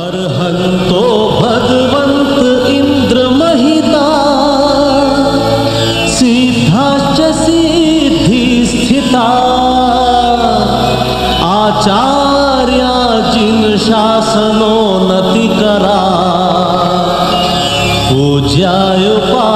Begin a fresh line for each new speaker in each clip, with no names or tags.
अर्हन्तो भगवन्त इंद्र महिता सिद्धाश्च सिद्धि स्थिता आचार्या जिन शासनोन्नति करा पूज्याय उपाध्यायका।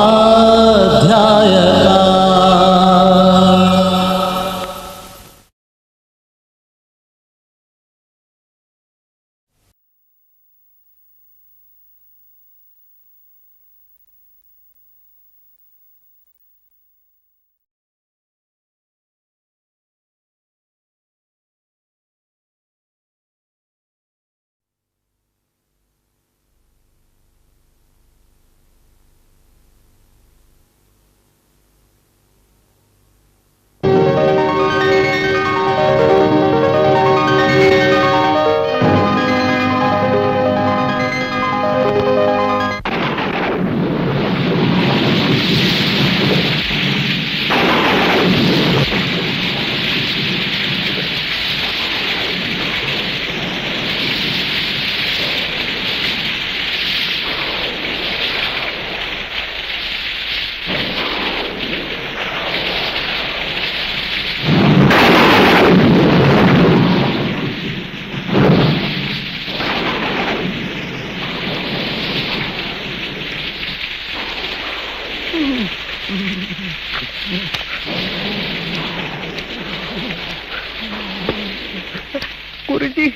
गुरुजी,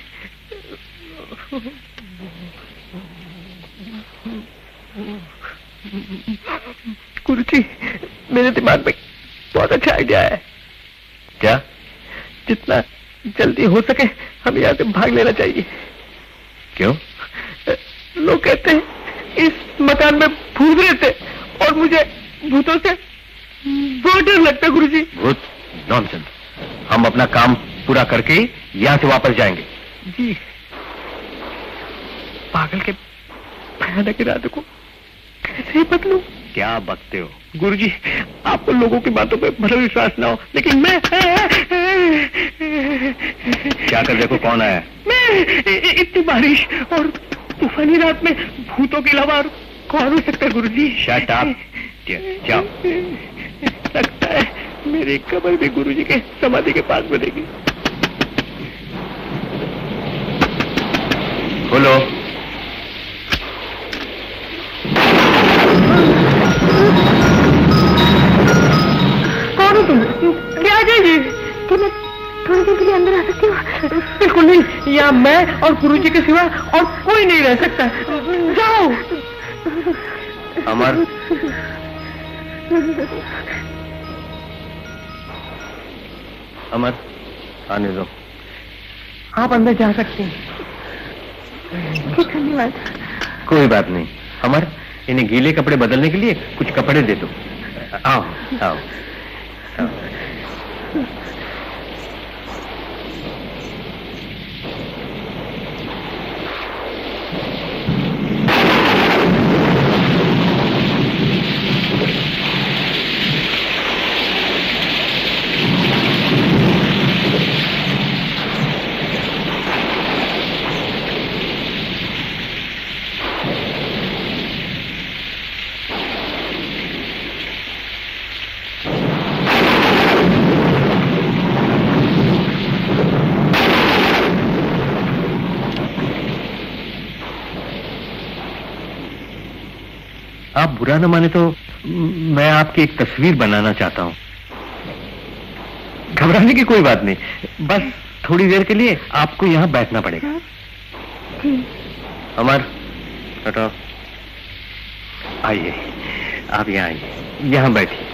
गुरुजी, मेरे दिमाग में बहुत अच्छा आइडिया है।
क्या?
जितना जल्दी हो सके हमें यहाँ से भाग लेना चाहिए।
क्यों?
लोग कहते हैं इस मकान में भूत रहते और मुझे भूतों से बहुत डर लगता है। गुरुजी,
भूत? नॉनसेंस। हम अपना काम पूरा करके यहाँ से वापस जाएंगे।
जी, पागल के भयानक इरादे को कैसे बदलूं?
क्या बकते हो?
गुरुजी, आपको लोगों की बातों पे भला विश्वास ना हो, लेकिन मैं
क्या कर देखो कौन आया?
मैं इतनी बारिश और तूफानी रात में भूतों के अलावा और कौन हो सकता है? गुरुजी,
शट अप। जाओ।
लगता है मेरी कब्र भी गुरुजी के समाधि के पास बनेगी।
खोलो।
कौन हो तुम? क्या जाइए?
कि मैं थोड़ी देर के लिए अंदर आ सकती हूँ?
बिल्कुल नहीं, यहाँ मैं और गुरुजी के सिवा और कोई नहीं रह सकता। जाओ।
अमर, अमर, आने दो।
आप अंदर जा सकते हैं।
धन्यवाद।
कोई बात नहीं। अमर, इन्हें गीले कपड़े बदलने के लिए कुछ कपड़े दे दो। आओ, आओ, आओ। आप बुरा न माने तो मैं आपकी एक तस्वीर बनाना चाहता हूं। घबराने की कोई बात नहीं, बस थोड़ी देर के लिए आपको यहाँ बैठना पड़ेगा। अमर, हटो। आइए, आप यहाँ आइए, यहाँ बैठिए।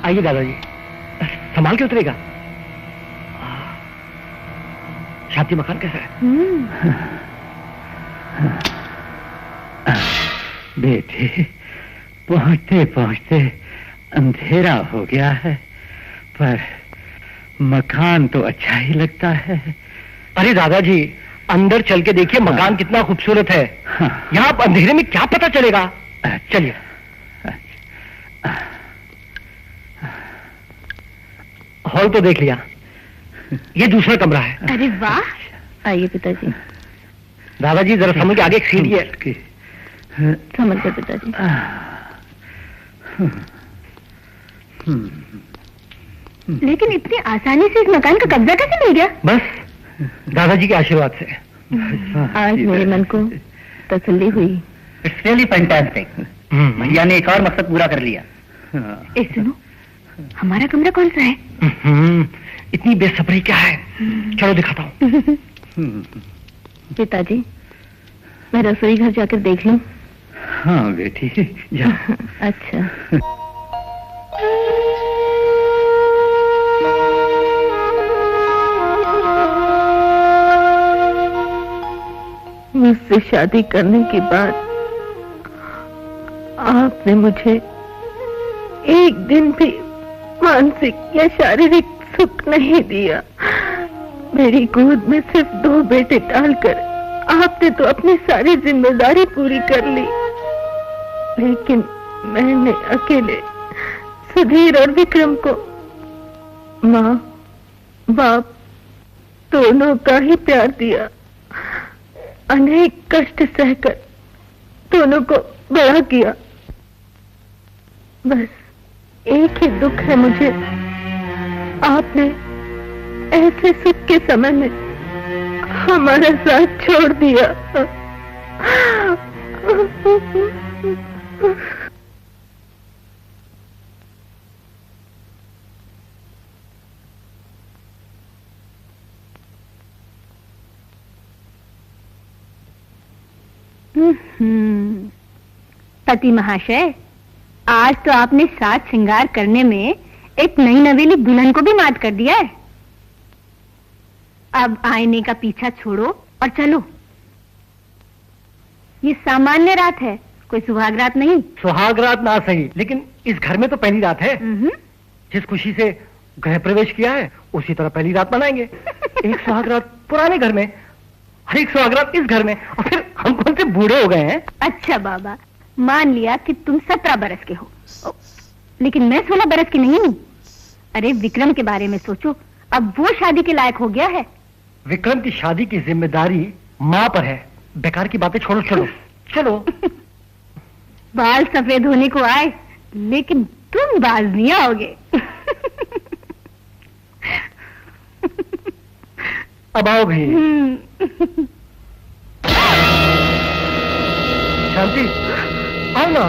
आइए दादाजी, संभाल के उतरेगा। शादी मकान कैसा है?
बेटे, पहुंचते पहुंचते अंधेरा हो गया है, पर मकान तो अच्छा ही लगता है।
अरे दादाजी, अंदर चल के देखिए मकान कितना खूबसूरत है। यहाँ आप अंधेरे में क्या पता चलेगा। चलिए। हॉल तो देख लिया, ये दूसरा कमरा है।
अरे वाह, आइए पिताजी।
दादाजी जरा समझ के आगे एक सीढ़ी है।
समझ गए पिताजी। लेकिन इतनी आसानी से इस मकान का कब्जा कैसे मिल गया?
बस दादाजी के आशीर्वाद से।
आज मेरे मन को तसल्ली हुई।
It's really fantastic. भैया ने एक और मकसद पूरा कर लिया।
ए सुनो, हमारा कमरा कौन सा है?
इतनी बेसब्री क्या है? चलो दिखाता हूँ।
पिताजी, मैं रसोई घर जाकर देख लूं?
हाँ बेटी, जा।
अच्छा। मुझसे शादी करने के बाद आपने मुझे एक दिन भी मानसिक या शारीरिक सुख नहीं दिया। मेरी गोद में सिर्फ 2 बेटे डालकर आपने तो अपनी सारी जिम्मेदारी पूरी कर ली, लेकिन मैंने अकेले सुधीर और विक्रम को माँ बाप दोनों का ही प्यार दिया। अनेक कष्ट सहकर दोनों को बड़ा किया। बस एक ही दुख है मुझे, आपने ऐसे सुख के समय में हमारा साथ छोड़ दिया।
पति महाशय, आज तो आपने साज श्रृंगार करने में एक नई नवेली दुल्हन को भी मात कर दिया है। अब आईने का पीछा छोड़ो और चलो। ये सामान्य रात है, कोई सुहाग रात नहीं।
सुहाग रात ना सही, लेकिन इस घर में तो पहली रात है। जिस खुशी से गृह प्रवेश किया है उसी तरह पहली रात मनाएंगे। एक सुहाग रात पुराने घर में, एक सुहाग रात इस घर में, और फिर हम कौन से बूढ़े हो गए हैं।
अच्छा बाबा, मान लिया कि तुम 17 बरस के हो, लेकिन मैं 16 बरस की नहीं हूँ। अरे विक्रम के बारे में सोचो, अब वो शादी के लायक हो गया है।
विक्रम की शादी की जिम्मेदारी माँ पर है। बेकार की बातें छोड़ो, चलो चलो।
बाल सफेद होने को आए, लेकिन तुम बाज नहीं आओगे।
अब आओ भी। शांति, आओ ना।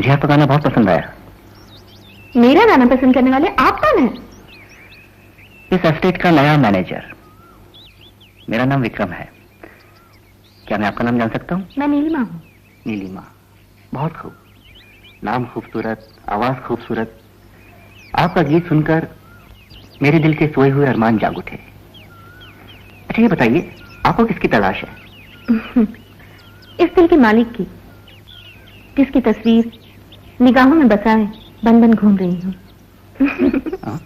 मुझे आपका गाना बहुत पसंद आया।
मेरा गाना पसंद करने वाले आप कौन हैं?
इस एस्टेट का नया मैनेजर। मेरा नाम विक्रम है। क्या मैं आपका नाम जान सकता हूँ?
मैं नीलिमा हूँ।
नीलिमा, बहुत खूब। नाम खूबसूरत, आवाज खूबसूरत। आपका गीत सुनकर मेरे दिल के सोए हुए अरमान जाग उठे। अच्छा ये बताइए, आपको किसकी तलाश है?
इस दिल के मालिक की, जिसकी तस्वीर निगाहों में बसाए बन बन घूम रही हूँ।
हाँ?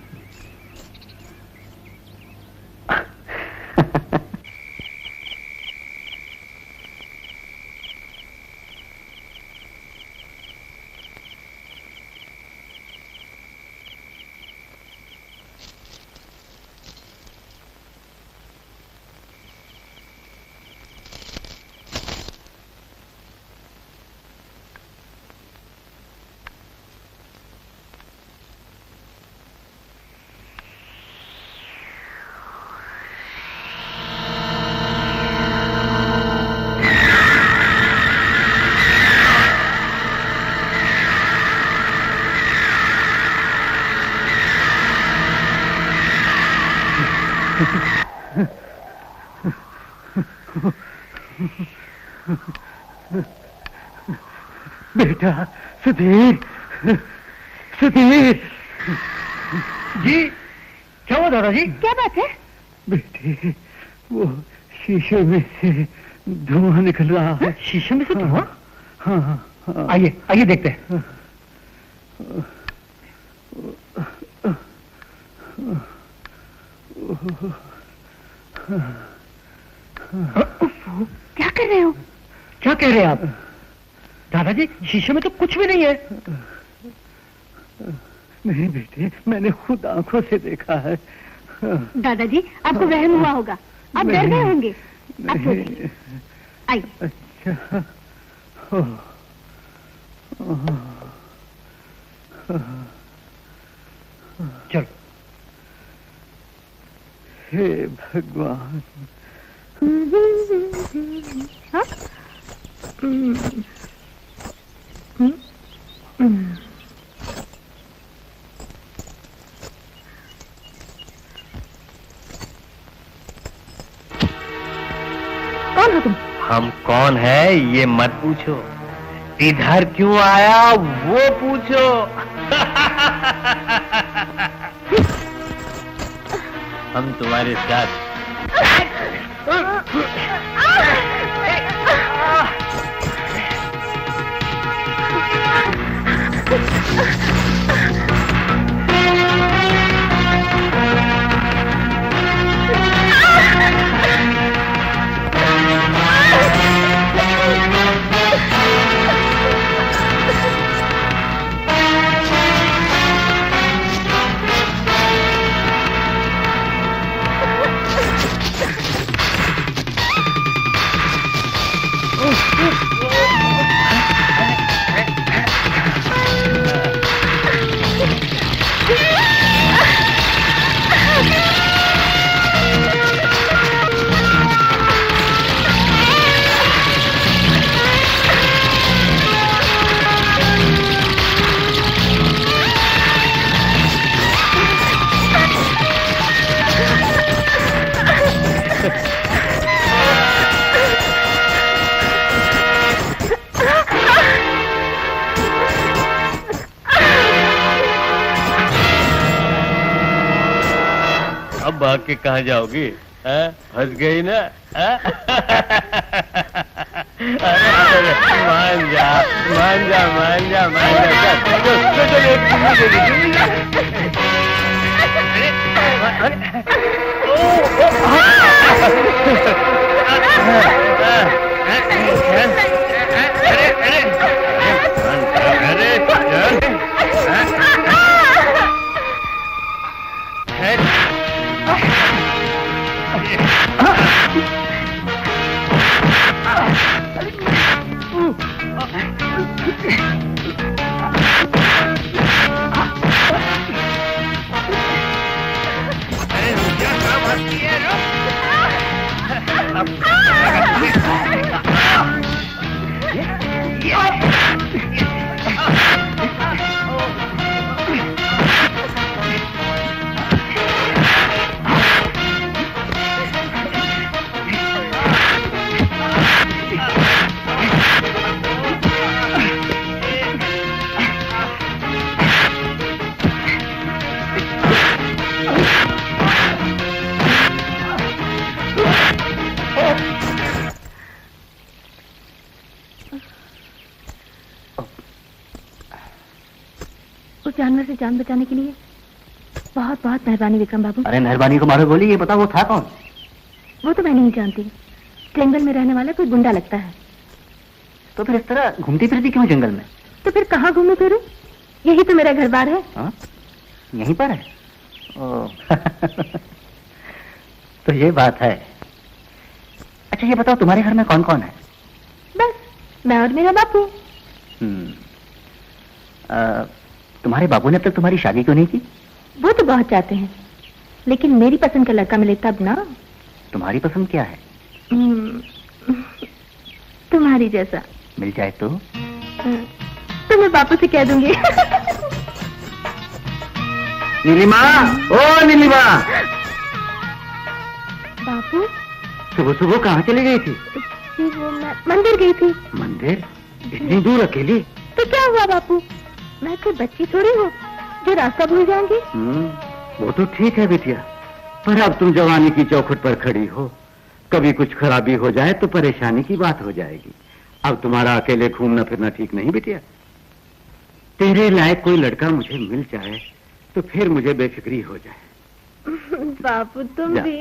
बेटा सुधीर, सुधीर जी। क्या हुआ दादाजी?
क्या बात है?
बेटे, वो शीशे में से धुआं निकल रहा है। शीशे में से धुआं? हाँ हाँ। आइए आइए देखते हैं।
क्या कर रहे हो?
क्या कह रहे हैं आप? दादाजी, शीशे में तो कुछ भी नहीं है। नहीं बेटे, मैंने खुद आंखों से देखा है।
दादाजी, आपको वहम हुआ होगा, आप डर गए होंगे। आप सो जाइए। आइए।
अच्छा। चलो। हे भगवान।
हाँ? कौन हो तुम?
हम कौन है ये मत पूछो, इधर क्यों आया वो पूछो। हम तुम्हारे साथ अब भाग के कहाँ जाओगी? फंस गई ना? अरे मान जा, मान जा, मान जा, मान जा। चल एक चुम्मी दे दीजिए।
Ah! उस जानवर से जान बचाने के लिए बहुत बहुत मेहरबानी विक्रम बाबू।
अरे मेहरबानी को मारो बोली, ये बताओ वो था कौन?
वो तो मैं नहीं जानती, जंगल में रहने वाला कोई गुंडा लगता है।
तो फिर इस तरह घूमती फिरती क्यों जंगल में?
तो फिर कहाँ घूमू फिरूं? यही तो मेरा घर बार है।
हाँ? यहीं पर है? ओ। तो ये बात है। अच्छा ये बताओ तुम्हारे घर में कौन कौन है?
बस मैं और मेरा बापू।
तुम्हारे बाबू ने अब तक तुम्हारी शादी क्यों नहीं की?
वो तो बहुत चाहते हैं, लेकिन मेरी पसंद का लड़का मिले तब ना।
तुम्हारी पसंद क्या है?
तुम्हारी जैसा
मिल जाए तो?
तो मैं बापू से कह दूंगी।
नीलिमा, ओ नीलिमा!
बापू
सुबह सुबह कहाँ चली गई थी?
वो मैं मंदिर गई थी।
मंदिर? इतनी दूर अकेली?
तो क्या हुआ बापू, मैं कोई बच्ची थोड़ी हूँ जो रास्ता भूल जाऊंगी।
वो तो ठीक है बिटिया, पर अब तुम जवानी की चौखट पर खड़ी हो, कभी कुछ खराबी हो जाए तो परेशानी की बात हो जाएगी। अब तुम्हारा अकेले घूमना फिरना ठीक नहीं बिटिया। तेरे लायक कोई लड़का मुझे मिल जाए तो फिर मुझे बेफिक्री हो जाए।
बापू तुम
जा।
भी।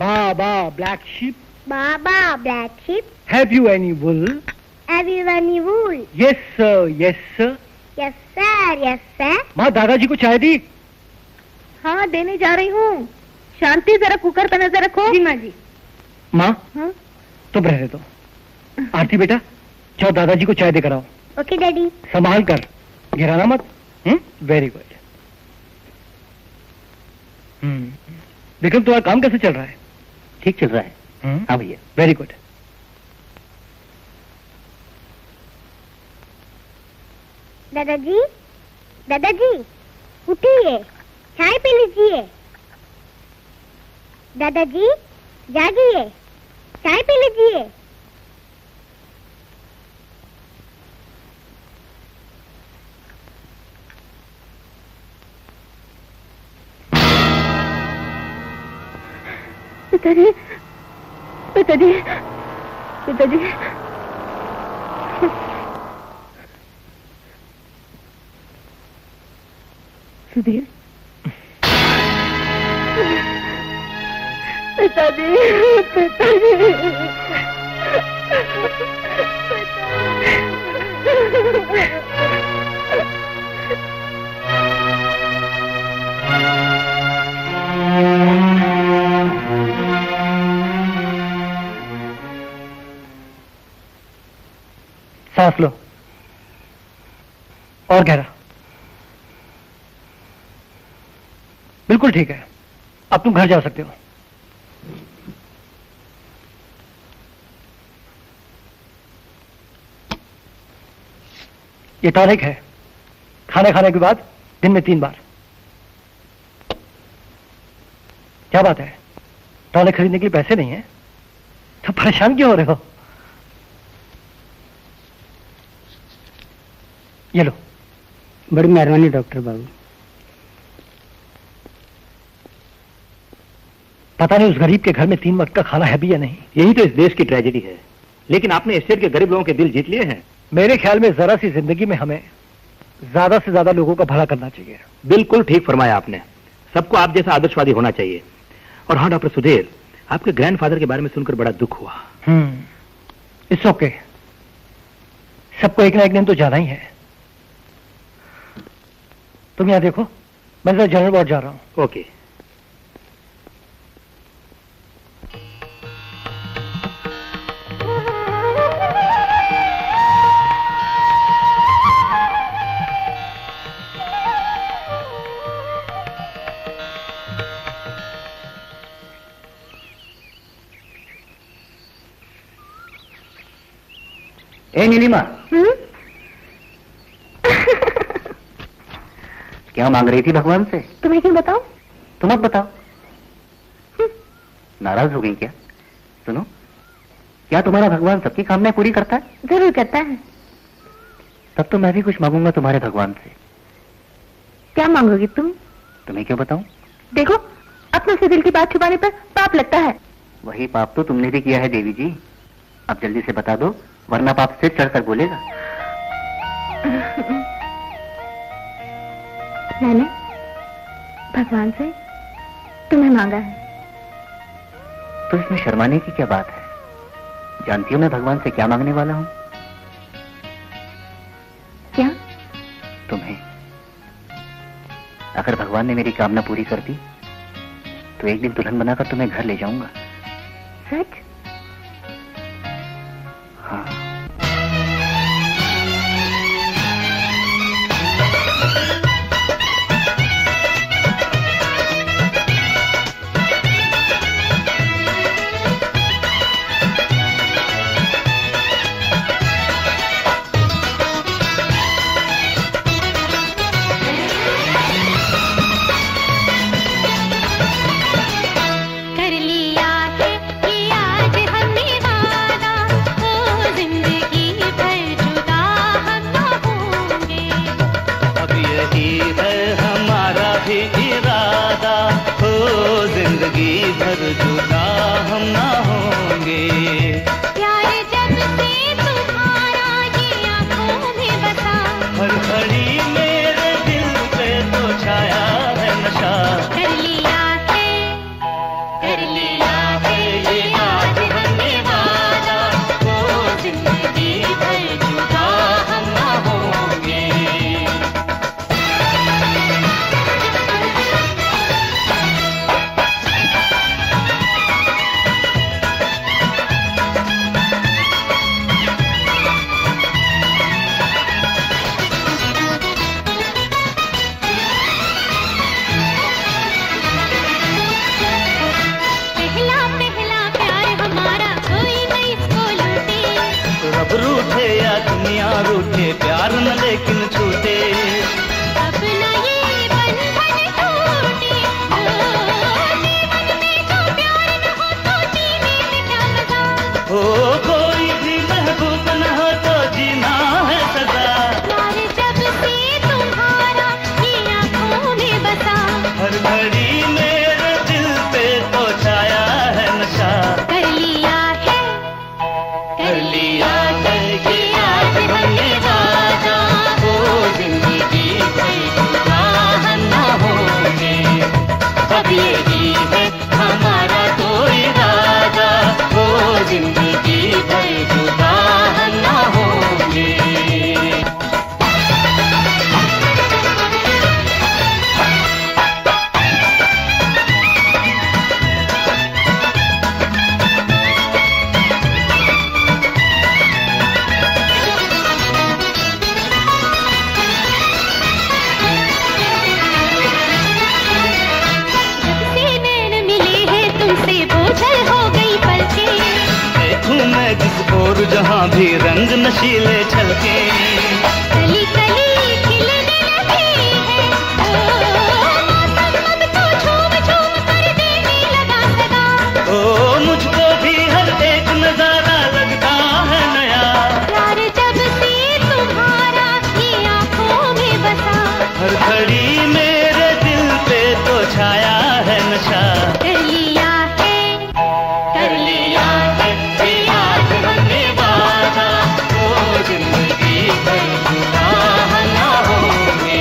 Baba, black sheep,
Baba, black sheep,
have you any wool?
have you any wool?
Yes, sir, yes, sir.
Yes, sir, yes, sir.
माँ दादाजी को चाय दी?
हाँ देने जा रही हूँ। शांति जरा कुकर पे नजर रखो। जी माँ जी।
माँ
हाँ?
तुम रहने दो। आरती बेटा जाओ दादाजी को चाय देकर आओ।
Okay, Daddy.
संभाल कर, गिराना मत। Very good. विक्रम तुम्हारा काम कैसे चल रहा है?
ठीक चल रहा है। हाँ भैया।
Very good.
दादाजी, दादाजी, उठिए, चाय पी लीजिए। दादाजी, जागिए, चाय पी लीजिए।
पिताजी, पिताजी, पिताजी।
सुधीर, पिताजी, पिताजी,
सांस लो और गहरा। बिल्कुल ठीक है, अब तुम घर जा सकते हो। ये टॉनिक है, खाना खाने के बाद दिन में 3 बार। क्या बात है, टॉनिक खरीदने के लिए पैसे नहीं है तो परेशान क्यों हो रहे हो? ये लो।
बड़ी मेहरबानी डॉक्टर बाबू।
पता नहीं उस गरीब के घर में 3 वक्त का खाना है भी या नहीं।
यही तो इस देश की ट्रेजेडी है, लेकिन आपने इस शहर के गरीब लोगों के दिल जीत लिए हैं।
मेरे ख्याल में जरा सी जिंदगी में हमें ज्यादा से ज्यादा लोगों का भला करना चाहिए।
बिल्कुल ठीक फरमाया आपने, सबको आप जैसा आदर्शवादी होना चाहिए। और हाँ डॉक्टर सुधीर, आपके ग्रैंडफादर के बारे में सुनकर बड़ा दुख हुआ।
इट्स ओके, सबको एक ना एक दिन तो जाना ही है। तुम यहाँ देखो, मैं जरा जनरल वार्ड जा रहा हूँ।
ओके। ए नीलिमा, क्या मांग रही थी भगवान से?
तुम्हें क्यों बताओ?
तुम मत बताओ। नाराज हो गई क्या? सुनो, क्या तुम्हारा भगवान सबकी कामनाएं पूरी करता है?
जरूर करता है।
तब तो मैं भी कुछ मांगूंगा तुम्हारे भगवान से।
क्या मांगोगी तुम?
तुम्हें क्यों बताऊं?
देखो, अपने से दिल की बात छुपाने पर पाप लगता है।
वही पाप तो तुमने भी किया है देवी जी। अब जल्दी से बता दो, वरना पाप सिर चढ़कर बोलेगा।
मैंने भगवान से तुम्हें मांगा है।
तो इसमें शर्माने की क्या बात है? जानती हो मैं भगवान से क्या मांगने वाला हूं?
क्या?
तुम्हें। अगर भगवान ने मेरी कामना पूरी कर दी तो एक दिन दुल्हन बनाकर तुम्हें घर ले जाऊंगा।
सच?
हाँ।
जुदा हम ना होंगे।
प्यार जब से तुम्हारा ये आंखों में बसा,
हर घड़ी मेरे दिल पे तो छाया है नशा।
कर लिया है ये आज हमने वादा, वो जिंदगी भर जुदा हम ना होंगे।
नशीले छलके
कली कली खिलने लगी है, मौसम अब तो झूम झूम कर देने लगा सदा।
ओ मुझको भी हर एक नजारा लगता है नया,
प्यार जब से तुम्हारा ये आंखों में बसा,
हर घड़ी मेरे दिल पे तो छाया है नशा।
कर लिया है
ये आज हमने वादा, वो जिंदगी भर जुदा हम ना होंगे।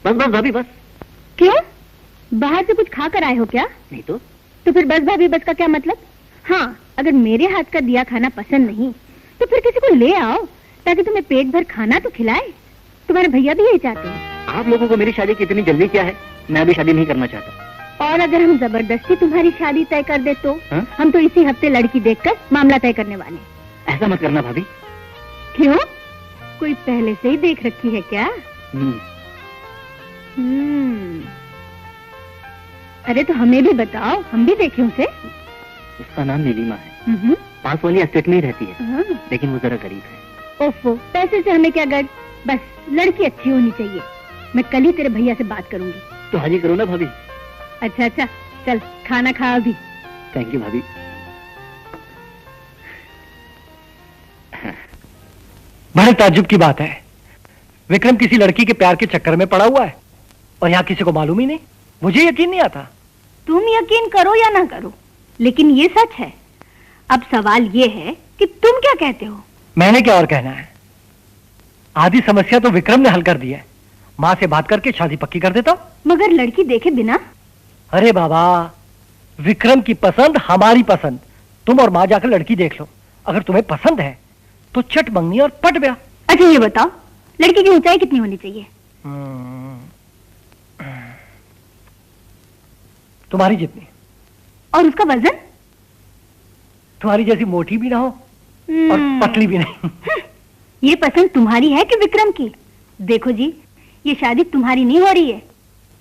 बस भाभी बस।
क्यों? बाहर से कुछ खा कर आए हो क्या?
नहीं तो
फिर बस भाभी बस का क्या मतलब? हाँ, अगर मेरे हाथ का दिया खाना पसंद नहीं तो फिर किसी को ले आओ ताकि तुम्हें पेट भर खाना तो खिलाए। तुम्हारे भैया भी यही चाहते हैं।
आप लोगों को मेरी शादी की इतनी जल्दी क्या है? मैं अभी शादी नहीं करना चाहता।
और अगर हम जबरदस्ती तुम्हारी शादी तय कर दे तो?
हाँ?
हम तो इसी हफ्ते लड़की देखकर मामला तय करने वाले।
ऐसा मत करना भाभी।
क्यों? कोई पहले से ही देख रखी है क्या? अरे तो हमें भी बताओ, हम भी देखें उसे।
उसका नाम नीलिमा है, पास वाली एस्टेट में ही रहती है, लेकिन वो जरा गरीब है।
ओफो, पैसे से हमें क्या गर्ज, बस लड़की अच्छी होनी चाहिए। मैं कल ही तेरे भैया से बात करूंगी।
तो हाजी करो ना भाभी।
अच्छा अच्छा, चल खाना खा अभी।
थैंक यू भाभी।
बड़े ताज्जुब की बात है, विक्रम किसी लड़की के प्यार के चक्कर में पड़ा हुआ है और यहाँ किसी को मालूम ही नहीं। मुझे यकीन नहीं आता।
तुम यकीन करो या ना करो, लेकिन ये सच है। अब सवाल ये है कि तुम क्या कहते हो?
मैंने क्या और कहना है? आधी समस्या तो विक्रम ने हल कर दी है। माँ से बात करके शादी पक्की कर देता हूँ।
मगर लड़की देखे बिना?
अरे बाबा, विक्रम की पसंद हमारी पसंद। तुम और माँ जाकर लड़की देख लो, अगर तुम्हें पसंद है तो चट मंगनी और पट ब्याह।
अच्छा ये बताओ, लड़की की ऊंचाई कितनी होनी चाहिए?
तुम्हारी जितनी।
और उसका वजन?
तुम्हारी जैसी मोटी भी ना हो और पतली भी नहीं।
ये पसंद तुम्हारी है कि विक्रम की? देखो जी, ये शादी तुम्हारी नहीं हो रही है,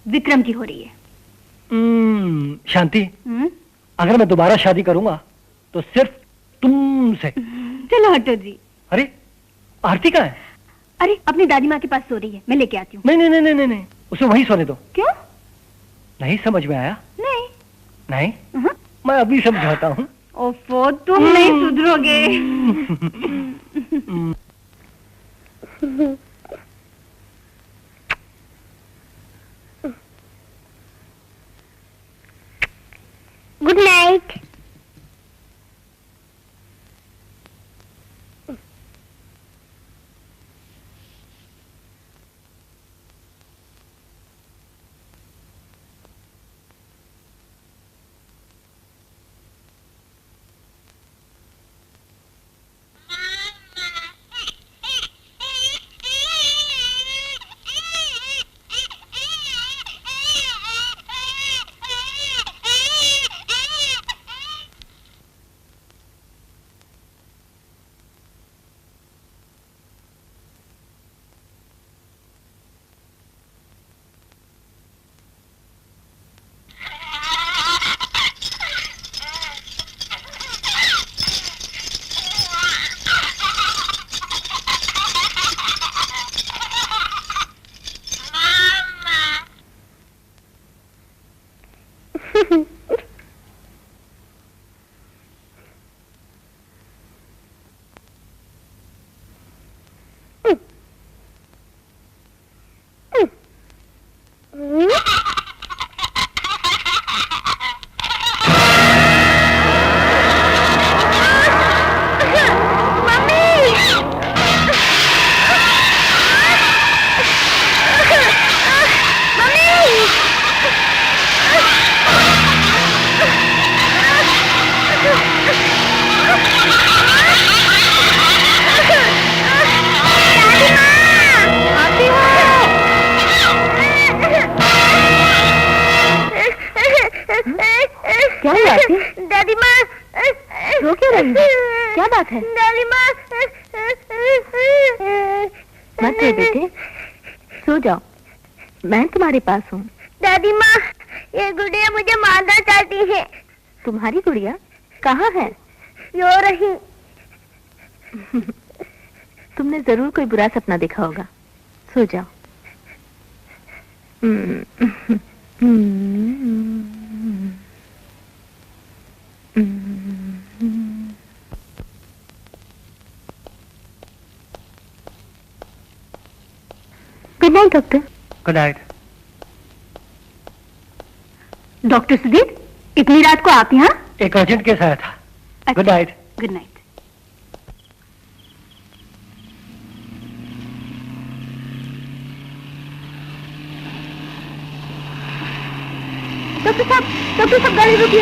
विक्रम की हो रही है।
शांति, अगर मैं दोबारा शादी करूंगा तो सिर्फ तुमसे।
चलो हटो जी।
अरे आरती कहाँ है?
अरे अपनी दादी माँ के पास सो रही है, मैं लेके आती हूँ।
नहीं नहीं नहीं नहीं नहीं, उसे वहीं सोने दो।
क्यों?
नहीं समझ में आया?
नहीं
नहीं, मैं अभी समझाता हूँ।
ओफो, तुम नहीं सुधरोगे।
Good night.
क्या हुआ आरती?
दादी माँ,
रो क्यों रही है? क्या बात है?
दादी माँ,
मत रो बेटे, सो जाओ, मैं तुम्हारे पास हूँ।
दादी माँ, ये गुड़िया मुझे मारना चाहती है।
तुम्हारी गुड़िया कहाँ है?
रो रही।
तुमने जरूर कोई बुरा सपना देखा होगा, सो जाओ। Good night doctor.
Good night.
Doctor Sudhir, इतनी रात को आप यहाँ?
एक अर्जेंट केस आया था। Good night.
Good night. Doctor साहब गाड़ी रुकिए।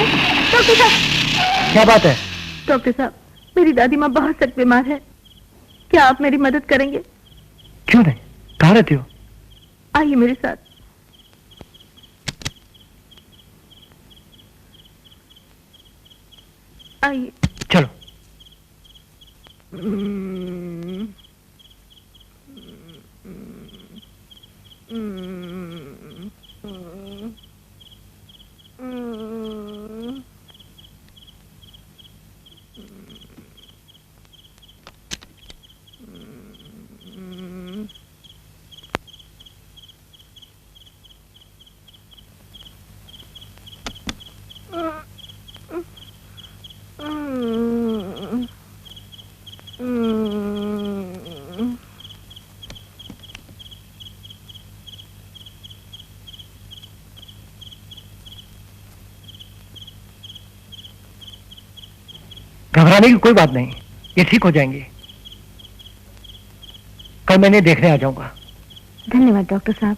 डॉक्टर साहब।
क्या बात है?
डॉक्टर साहब, मेरी दादी माँ बहुत सख्त बीमार है, क्या आप मेरी मदद करेंगे?
क्यों नहीं, कहाँ रहती हो?
आइए मेरे साथ। आइए।
चलो। घबराने की कोई बात नहीं, ये ठीक हो जाएंगे। कल मैं इन्हें देखने आ जाऊंगा।
धन्यवाद डॉक्टर साहब।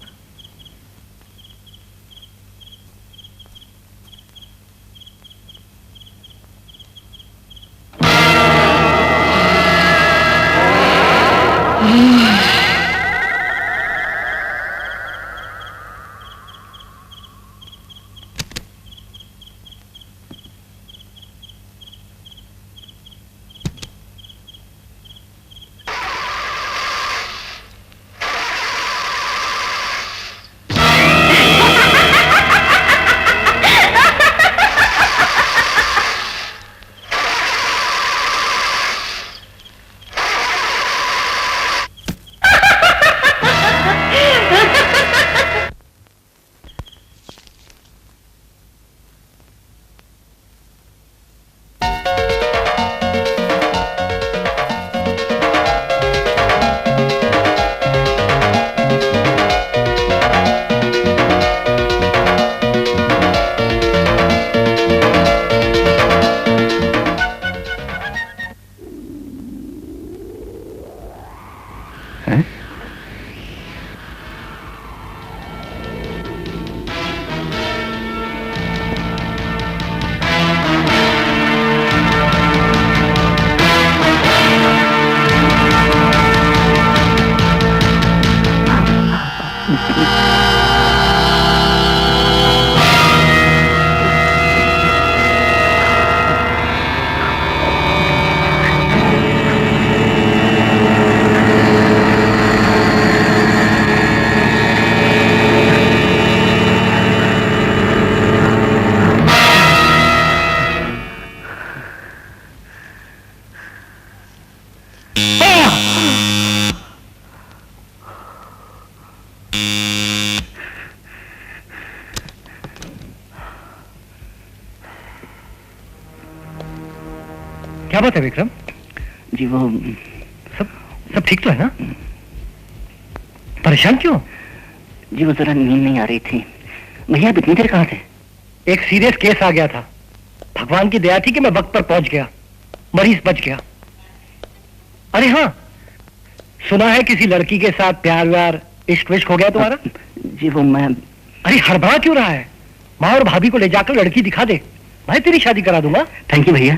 क्या बात है विक्रम?
जी वो
सब ठीक तो है ना? परेशान क्यों?
जी वो जरा नींद नहीं आ रही थी। भैया आप इतनी देर कहाँ थे?
एक सीरियस केस आ गया था, भगवान की दया थी कि मैं वक्त पर पहुंच गया, मरीज बच गया। अरे हाँ, सुना है किसी लड़की के साथ प्यार व्यार इश्क विश्क हो गया तुम्हारा?
जी वो मैं...
अरे हड़बड़ा क्यों रहा है? माँ और भाभी को ले जाकर लड़की दिखा दे, मैं तेरी शादी करा दूंगा।
थैंक यू भैया।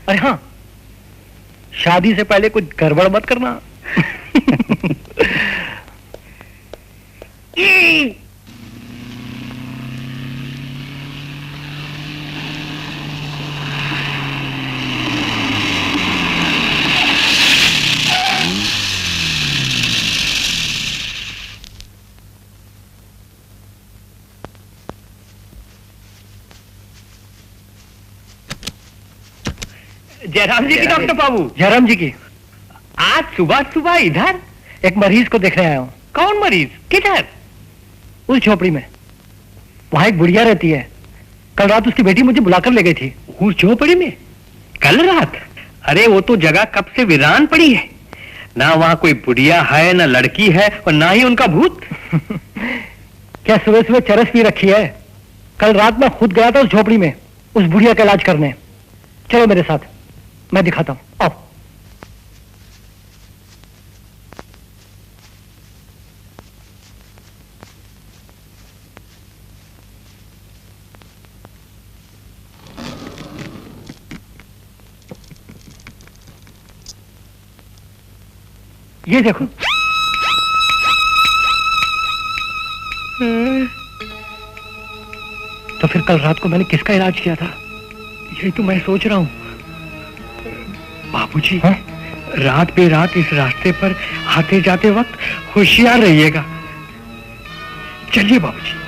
अरे हाँ, शादी से पहले कुछ गड़बड़ मत करना। जयराम जी की
जयराम
डॉक्टर बाबू? जयराम जी की। आज सुबह सुबह इधर? एक मरीज को देखने आया हूँ। कौन मरीज? किधर? उस झोपड़ी में। वहां एक बुढ़िया रहती है। कल रात उसकी बेटी मुझे बुलाकर ले गई थी। उस झोपड़ी में? कल रात? अरे वो तो जगह कब से वीरान पड़ी है। ना वहां कोई बुढ़िया है, ना लड़की है, और ना ही उनका भूत। क्या सुबह सुबह चरस पी रखी है? कल रात मैं खुद गया था उस झोपड़ी में उस बुढ़िया का इलाज करने। चलो मेरे साथ, मैं दिखाता हूं। आओ। ये देखो। तो फिर कल रात को मैंने किसका इलाज किया था? यही तो मैं सोच रहा हूँ। बाबूजी, रात बेरात इस रास्ते पर आते जाते वक्त होशियार रहिएगा। चलिए बाबूजी।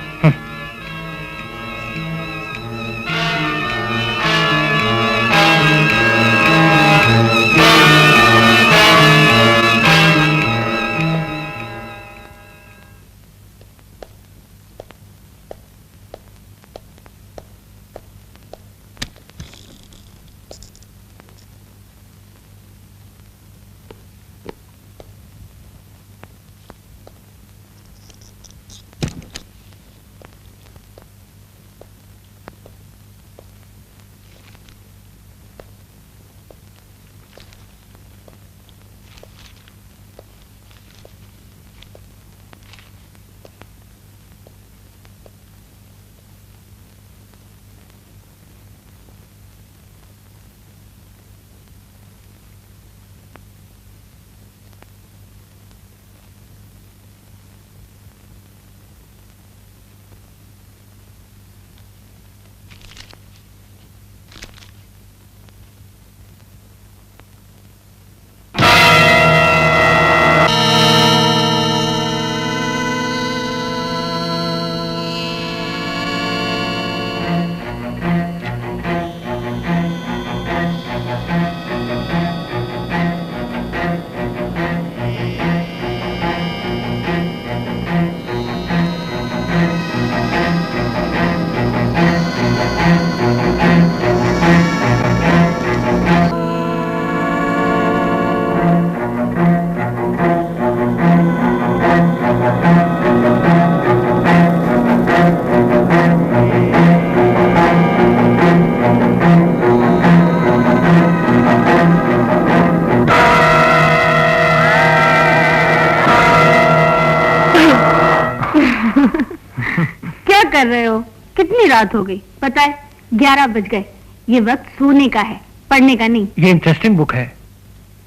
कर रहे हो? कितनी रात हो गई? पता है 11 बज गए। ये वक्त सोने का है, पढ़ने का नहीं।
ये इंटरेस्टिंग बुक है,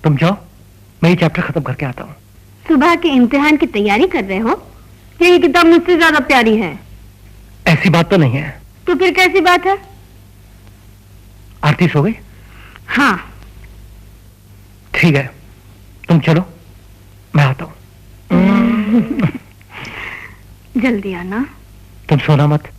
तुम जाओ, मैं ये चैप्टर खत्म करके आता हूँ।
सुबह के इम्तिहान की तैयारी कर रहे हो? ये किताब मुझसे ज्यादा प्यारी है।
ऐसी बात तो नहीं है।
तो फिर कैसी बात है?
आरती सो गई?
हाँ।
ठीक है, तुम चलो, मैं आता हूँ।
जल्दी आना।
तुम सोना मत।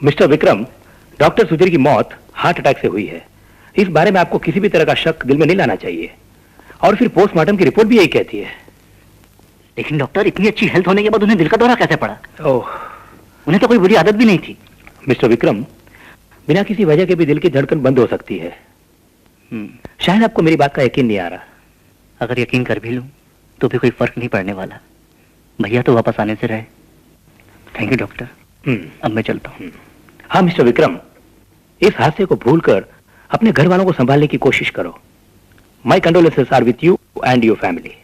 मिस्टर विक्रम, डॉक्टर सुधीर की मौत हार्ट अटैक से हुई है। इस बारे में आपको किसी भी तरह का शक दिल में नहीं लाना चाहिए। और फिर पोस्टमार्टम की रिपोर्ट भी यही कहती है।
लेकिन डॉक्टर, इतनी अच्छी हेल्थ होने के बाद उन्हें दिल का दौरा कैसे पड़ा?
ओह,
उन्हें तो कोई बुरी आदत भी नहीं थी।
मिस्टर विक्रम, बिना किसी वजह के भी दिल की धड़कन बंद हो सकती है। शायद आपको मेरी बात का यकीन नहीं आ रहा।
अगर यकीन कर भी लूं तो भी कोई फर्क नहीं पड़ने वाला। भैया तो वापस आने से रहे। Thank you doctor. अब मैं चलता हूँ।
हाँ मिस्टर विक्रम, इस हादसे को भूलकर
अपने घर वालों को संभालने की कोशिश करो। My condolences are with you and your family.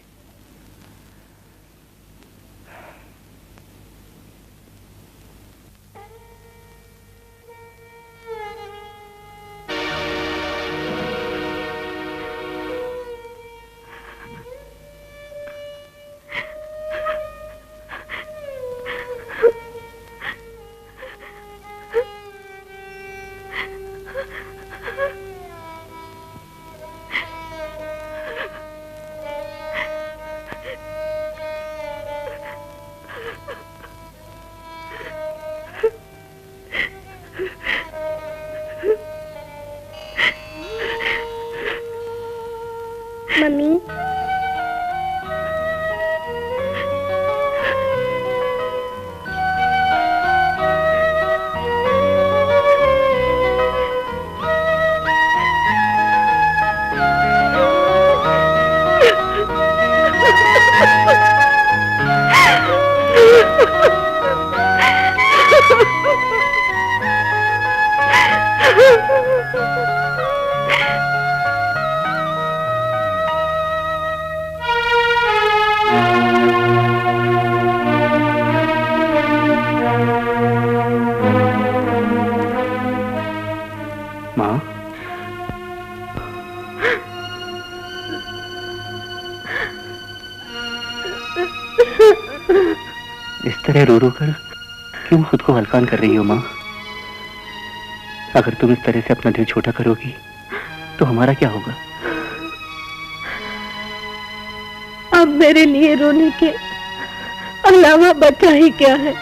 Mummy
माँ, इस तरह रो रो कर क्यों खुद को हल्कान कर रही हो माँ? अगर तुम इस तरह से अपना दिल छोटा करोगी तो हमारा क्या होगा?
अब मेरे लिए रोने के अलावा बचा ही क्या है?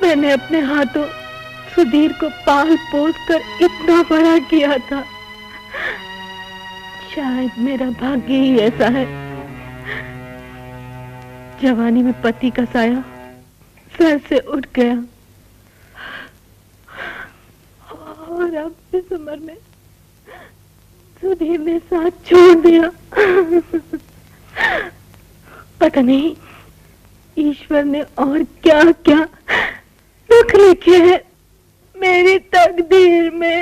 मैंने अपने हाथों सुधीर को पाल पोस कर इतना बड़ा किया था। शायद मेरा भाग्य ही ऐसा है। जवानी में पति का साया सर से उठ गया और अब इस उम्र में सुधीर ने साथ छोड़ दिया। पता नहीं ईश्वर ने और क्या क्या दुख लिखे हैं मेरी तकदीर में।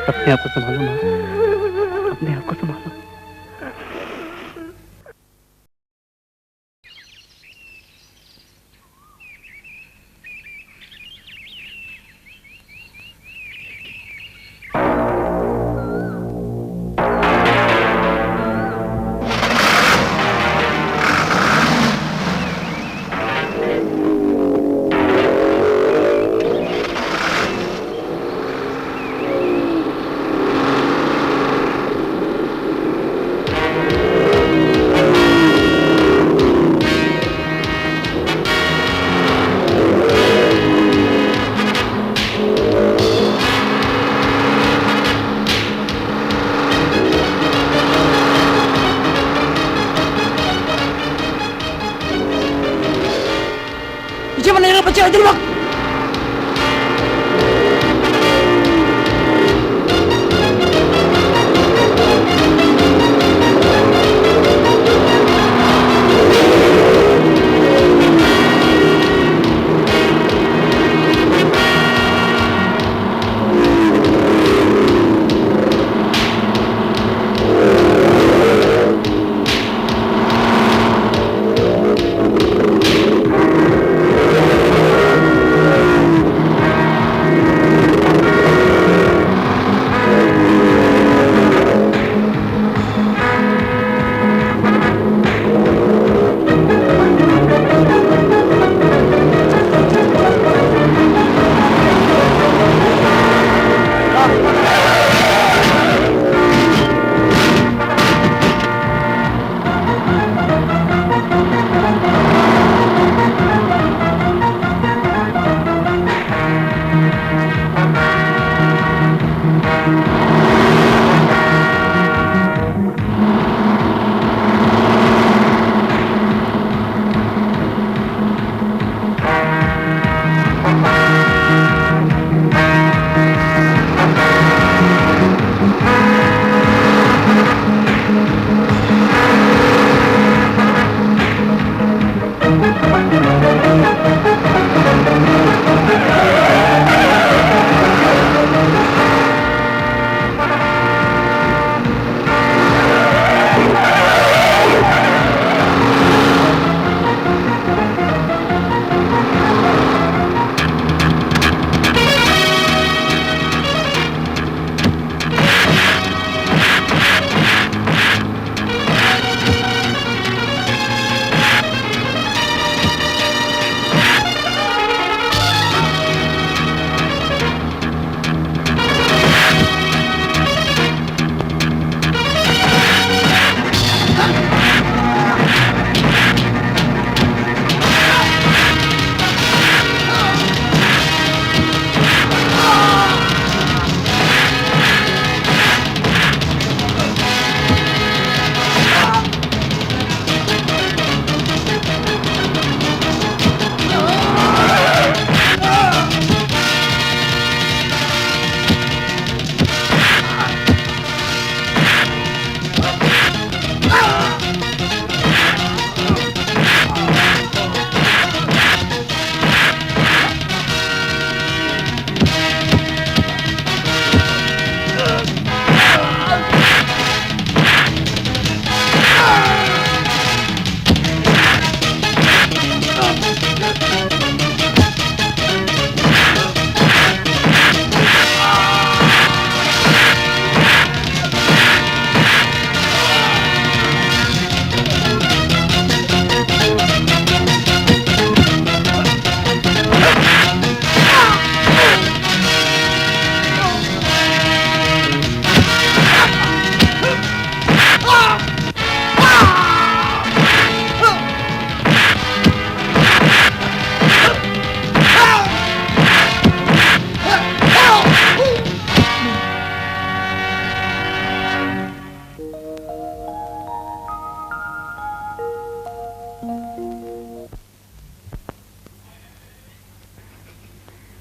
अपने आप को संभालो माँ, अपने आप को संभालो।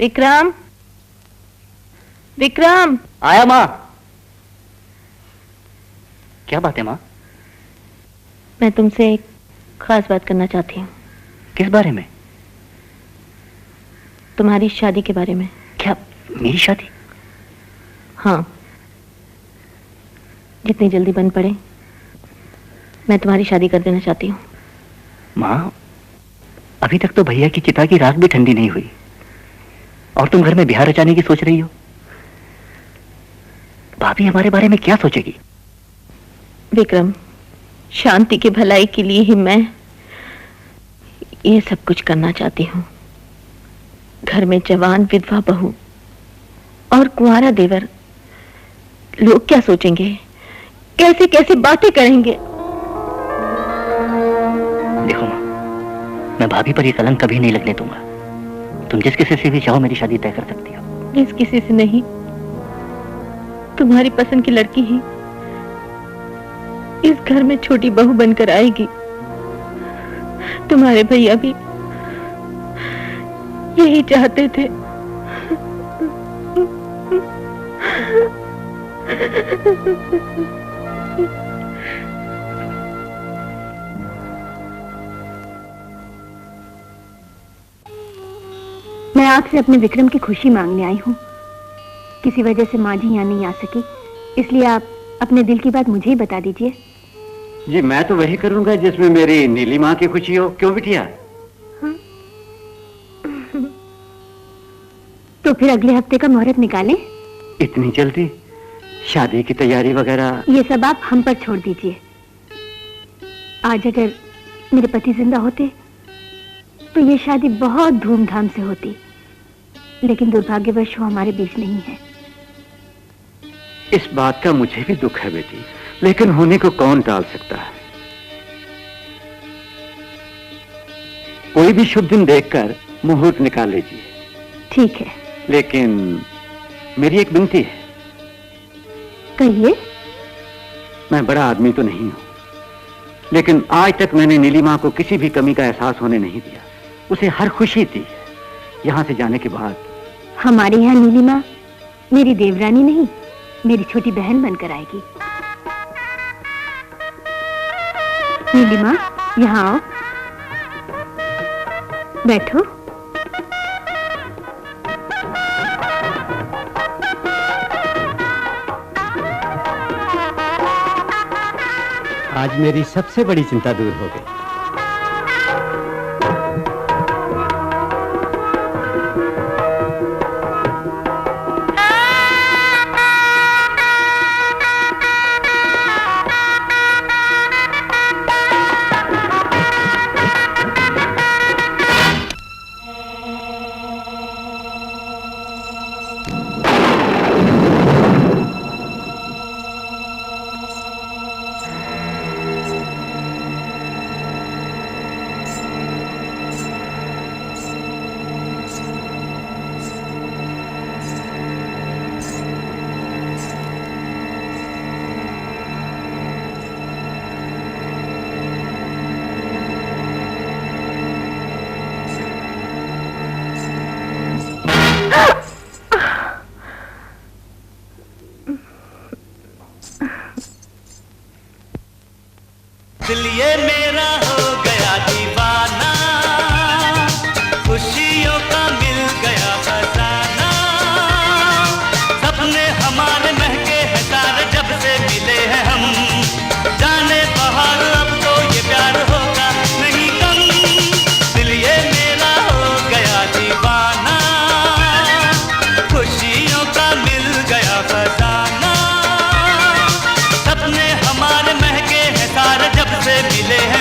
विक्रम, विक्रम।
आया माँ। क्या बात है माँ?
मैं तुमसे एक खास बात करना चाहती हूँ।
किस बारे में?
तुम्हारी शादी के बारे में।
क्या मेरी शादी?
हाँ, जितनी जल्दी बन पड़े मैं तुम्हारी शादी कर देना चाहती हूँ।
माँ, अभी तक तो भैया की चिता की राख भी ठंडी नहीं हुई और तुम घर में बिहार रचाने की सोच रही हो। भाभी हमारे बारे में क्या सोचेगी?
विक्रम, शांति की भलाई के लिए ही मैं ये सब कुछ करना चाहती हूँ। घर में जवान विधवा बहू और कुंवारा देवर, लोग क्या सोचेंगे, कैसे कैसे बातें करेंगे।
देखो माँ, मैं भाभी पर ये कलंक कभी नहीं लगने दूंगा। तुम जिस किसी से भी चाहो मेरी शादी तय कर सकती हो।
जिस किसी से नहीं, तुम्हारी पसंद की लड़की ही इस घर में छोटी बहू बनकर आएगी। तुम्हारे भैया भी यही चाहते थे।
मैं आपसे अपने विक्रम की खुशी मांगने आई हूँ। किसी वजह से माँ जी यहाँ नहीं आ सकी, इसलिए आप अपने दिल की बात मुझे ही बता दीजिए।
जी मैं तो वही करूंगा जिसमें मेरी नीली माँ की खुशी हो। क्यों बिटिया?
हाँ? तो फिर अगले हफ्ते का मुहूर्त निकालें।
इतनी जल्दी? शादी की तैयारी वगैरह?
ये सब आप हम पर छोड़ दीजिए। आज अगर मेरे पति जिंदा होते तो ये शादी बहुत धूमधाम से होती, लेकिन दुर्भाग्यवश वो हमारे बीच नहीं है।
इस बात का मुझे भी दुख है बेटी, लेकिन होने को कौन टाल सकता है। कोई भी शुभ दिन देखकर मुहूर्त निकाल लीजिए।
ठीक है,
लेकिन मेरी एक विनती है।
कहिए।
मैं बड़ा आदमी तो नहीं हूं, लेकिन आज तक मैंने नीली माँ को किसी भी कमी का एहसास होने नहीं दिया। उसे हर खुशी दी है। यहाँ से जाने के बाद
हमारे यहाँ नीली माँ मेरी देवरानी नहीं, मेरी छोटी बहन बनकर आएगी। नीली माँ, यहाँ आओ, बैठो।
आज मेरी सबसे बड़ी चिंता दूर हो गई।
दिल ये मेरा हो गया दीवाना, खुशियों का मिल गया खजाना। सपने हमारे महके हैं सारे जब से मिले हैं हम। जाने बाहर अब तो ये प्यार होगा नहीं कम। दिल ये मेरा हो गया दीवाना, खुशियों का मिल गया खजाना। सपने हमारे महके हैं सारे जब से मिले हैं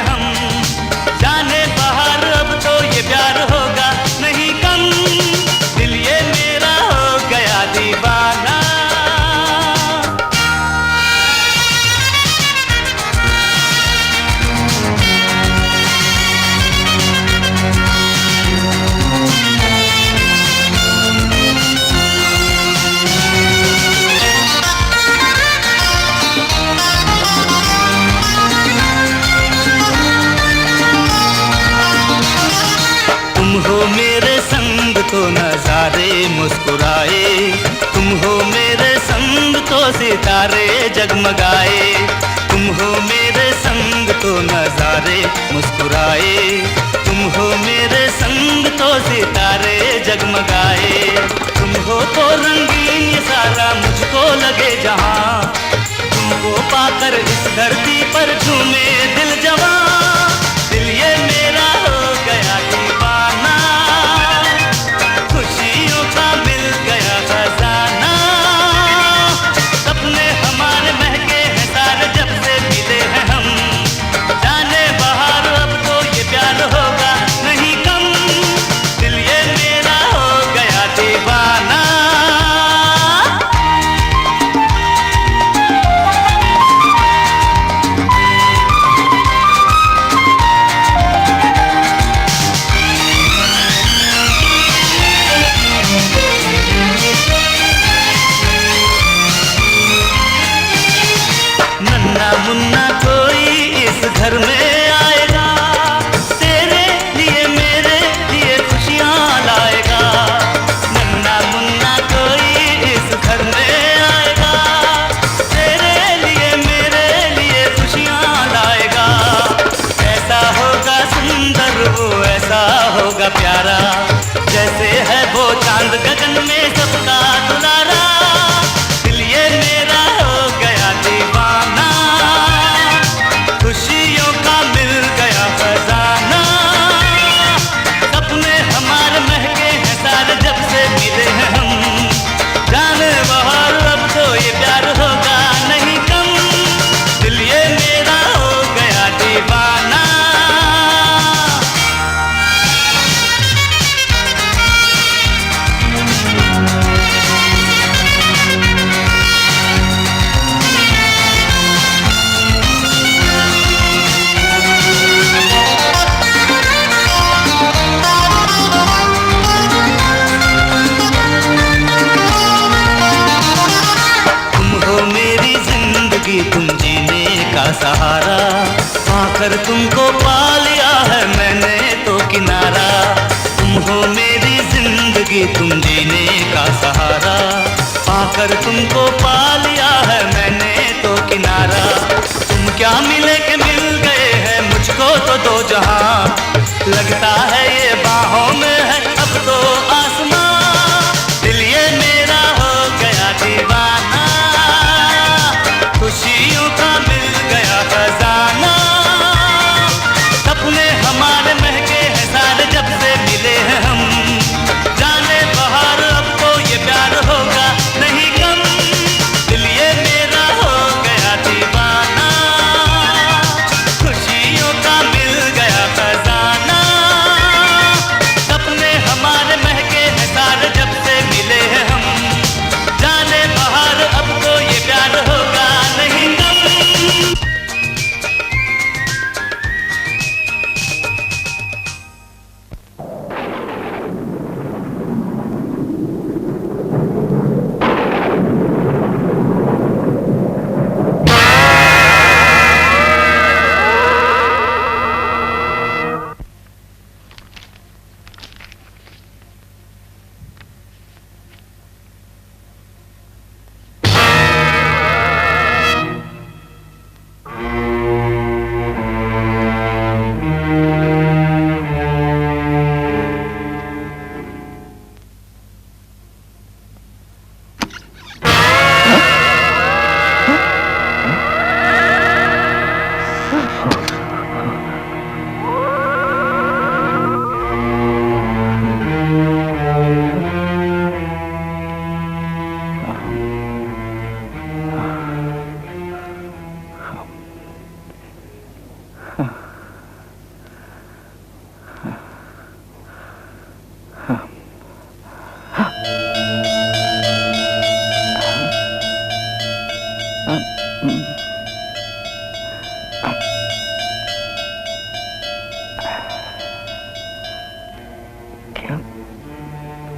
मुस्कुराए, तुम हो मेरे संग तो सितारे जगमगाए, तुम हो मेरे संग तो नजारे मुस्कुराए, तुम हो मेरे संग तो सितारे जगमगाए, तुम हो तो रंगीन ये सारा मुझको लगे जहां, तुमको पाकर इस धरती पर झूमे दिल जवां, दिल ये मेरा हो गया दीवाना, खुशियों का मिल गया खजाना, सपने हमारे महके हैं सारे जब से मिले हैं हम, जाने बाहर अब तो ये प्यार होगा नहीं कम, दिल ये मेरा हो गया दीवाना। नन्ना मुन्ना कोई इस घर में आएगा, तेरे लिए मेरे लिए खुशियाँ लाएगा, नन्ना मुन्ना कोई इस घर में आएगा, तेरे लिए मेरे लिए खुशियाँ लाएगा, ऐसा होगा सुंदर वो ऐसा होगा प्यारा, जैसे है वो चांद गगन में सबका दुलारा, दिल ये मेरा हो गया दीवाना, खुशियों का मिल गया खजाना, सपने हमारे महके हैं सारे जब से मिले हैं हम, जाने बाहर अब तो ये प्यार होगा नहीं कम, दिल ये मेरा हो गया दीवाना। तुम जीने का सहारा, पाकर तुमको पा लिया है मैंने तो किनारा, तुम हो मेरी जिंदगी तुम जीने का सहारा, पाकर तुमको पा लिया है मैंने तो किनारा, तुम क्या मिले के मिल गए हैं मुझको तो दो जहां, लगता है ये बाहों में है अब तो आसमां, दिल ये मेरा हो गया दीवाना, खुशियों का मिल गया खजाना, सपने हमारे महके हैं सारे जब से मिले हैं हम, जाने बाहर अब तो ये प्यार होगा नहीं कम, दिल ये मेरा हो गया दीवाना, खुशियों का मिल गया खजाना, सपने हमारे महके हैं सारे जब से मिले हैं हम, जाने बाहर अब तो ये प्यार होगा नहीं कम।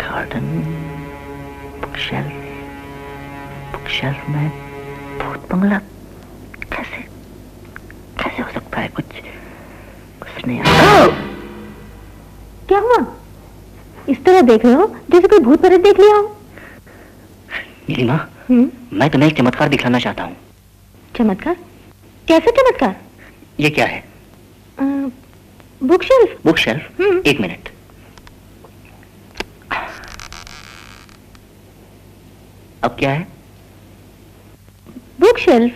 गार्डन, बुकशेल्फ में भूत बंगला, कैसे कैसे हो सकता है? कुछ नहीं।
क्या हुआ? इस तरह देख रहे हो जैसे कोई भूत प्रेत देख लिया हो।
मेरी माँ, मैं तुम्हें एक चमत्कार दिखलाना चाहता हूँ।
चमत्कार? कैसा चमत्कार?
ये क्या है?
Book shelf.
Book shelf? एक मिनट। अब क्या है?
Book shelf.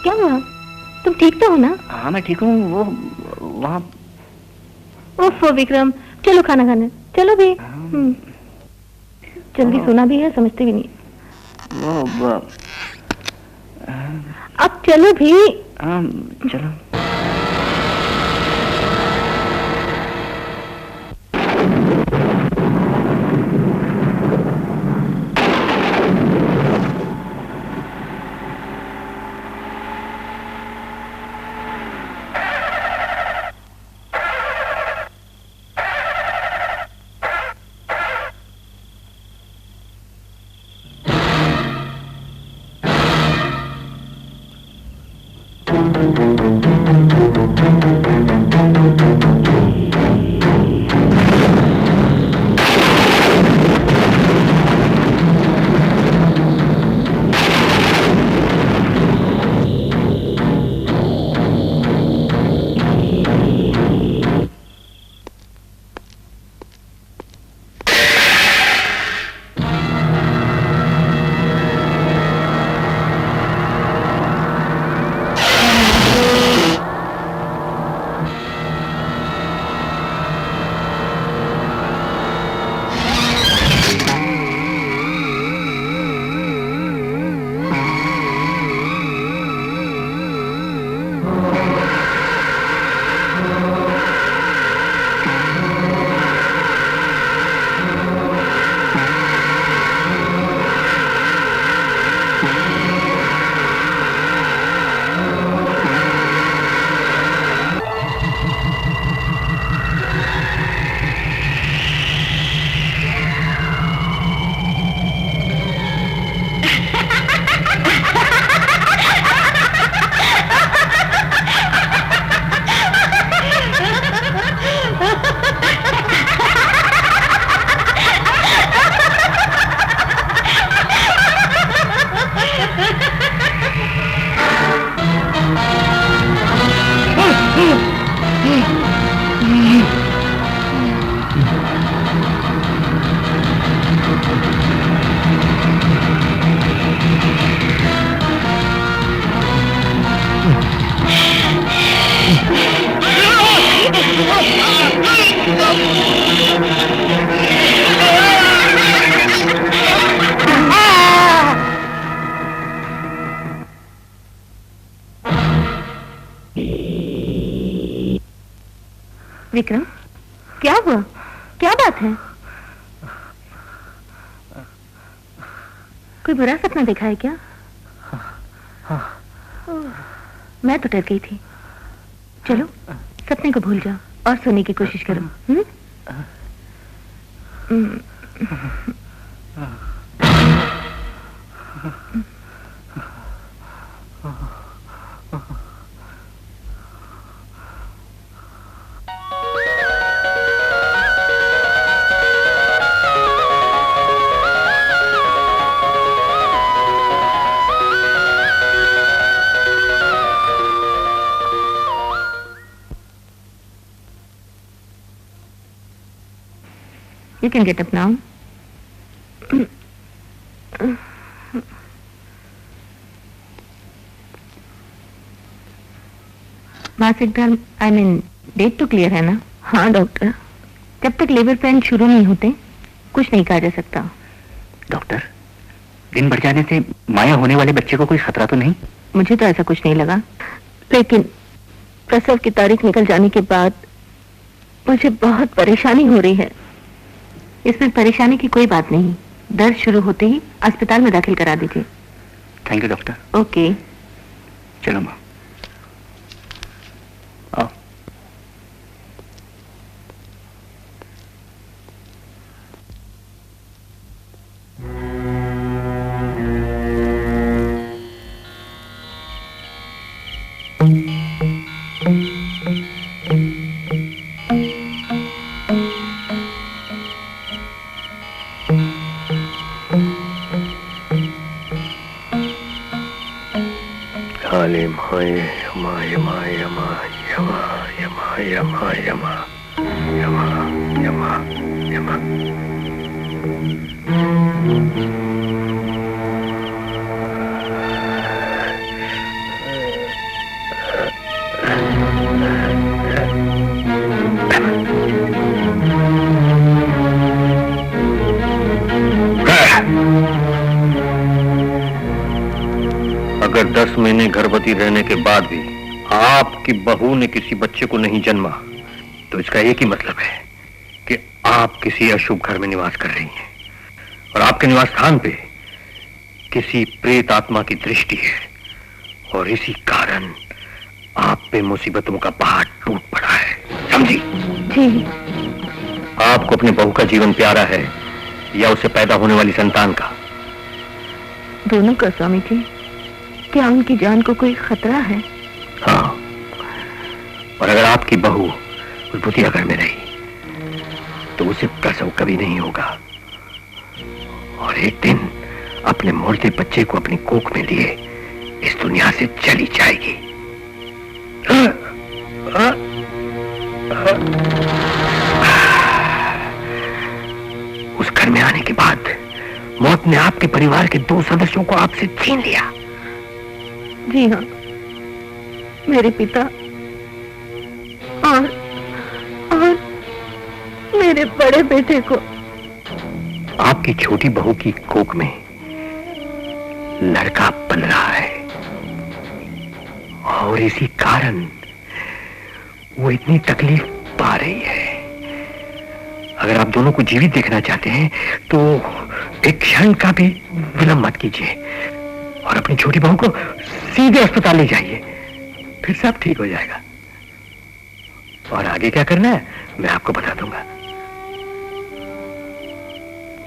क्या हुआ? तुम ठीक तो हो ना?
हाँ मैं ठीक हूँ। वो वहाँ।
ओफो विक्रम, चलो खाना खाने चलो भी। जल्दी सोना भी है, समझते भी नहीं। अब चलो भी।
चलो।
विक्रम, क्या हुआ? क्या बात है? कोई बुरा सपना देखा है क्या? मैं तो डर गई थी। चलो सपने को भूल जाओ और सोने की कोशिश करो। You can get up now. मासिक धर्म डेट तो क्लियर है ना? हाँ डॉक्टर, जब तक लेबर पेन शुरू नहीं होते कुछ नहीं कहा जा सकता।
डॉक्टर, दिन बढ़ जाने से माया होने वाले बच्चे को कोई खतरा तो नहीं?
मुझे तो ऐसा कुछ नहीं लगा, लेकिन प्रसव की तारीख निकल जाने के बाद मुझे बहुत परेशानी हो रही है। इसमें परेशानी की कोई बात नहीं, दर्द शुरू होते ही अस्पताल में दाखिल करा दीजिए।
Thank you doctor.
ओके
चलो माँ, आओ।
काली माए यमा यमा यमा यमा यमा यमा यमा यमा यमा यमा। अगर 10 महीने गर्भवती रहने के बाद भी आपकी बहू ने किसी बच्चे को नहीं जन्मा तो इसका एक ही मतलब है कि आप किसी अशुभ घर में निवास कर रही हैं और आपके निवास स्थान पे किसी प्रेत आत्मा की दृष्टि है और इसी कारण आप पे मुसीबतों का पहाड़ टूट पड़ा है, समझी?
जी।
आपको अपने बहू का जीवन प्यारा है या उसे पैदा होने वाली संतान का?
दोनों का स्वामी जी। क्या उनकी जान को कोई खतरा है?
हाँ, और अगर आपकी बहू उस भूतिया घर में रही तो उसे प्रसव कभी नहीं होगा और एक दिन अपने मोड़ते बच्चे को अपनी कोख में लिए इस दुनिया से चली जाएगी। उस घर में आने के बाद मौत ने आपके परिवार के 2 सदस्यों को आपसे छीन लिया।
जी हाँ, मेरे पिता और मेरे बड़े बेटे को।
आपकी छोटी बहू की कोख में लड़का पल रहा है और इसी कारण वो इतनी तकलीफ पा रही है। अगर आप दोनों को जीवित देखना चाहते हैं तो एक क्षण का भी विलंब मत कीजिए और अपनी छोटी बहू को सीधे अस्पताल ले जाइए, फिर सब ठीक हो जाएगा। और आगे क्या करना है मैं आपको बता दूंगा।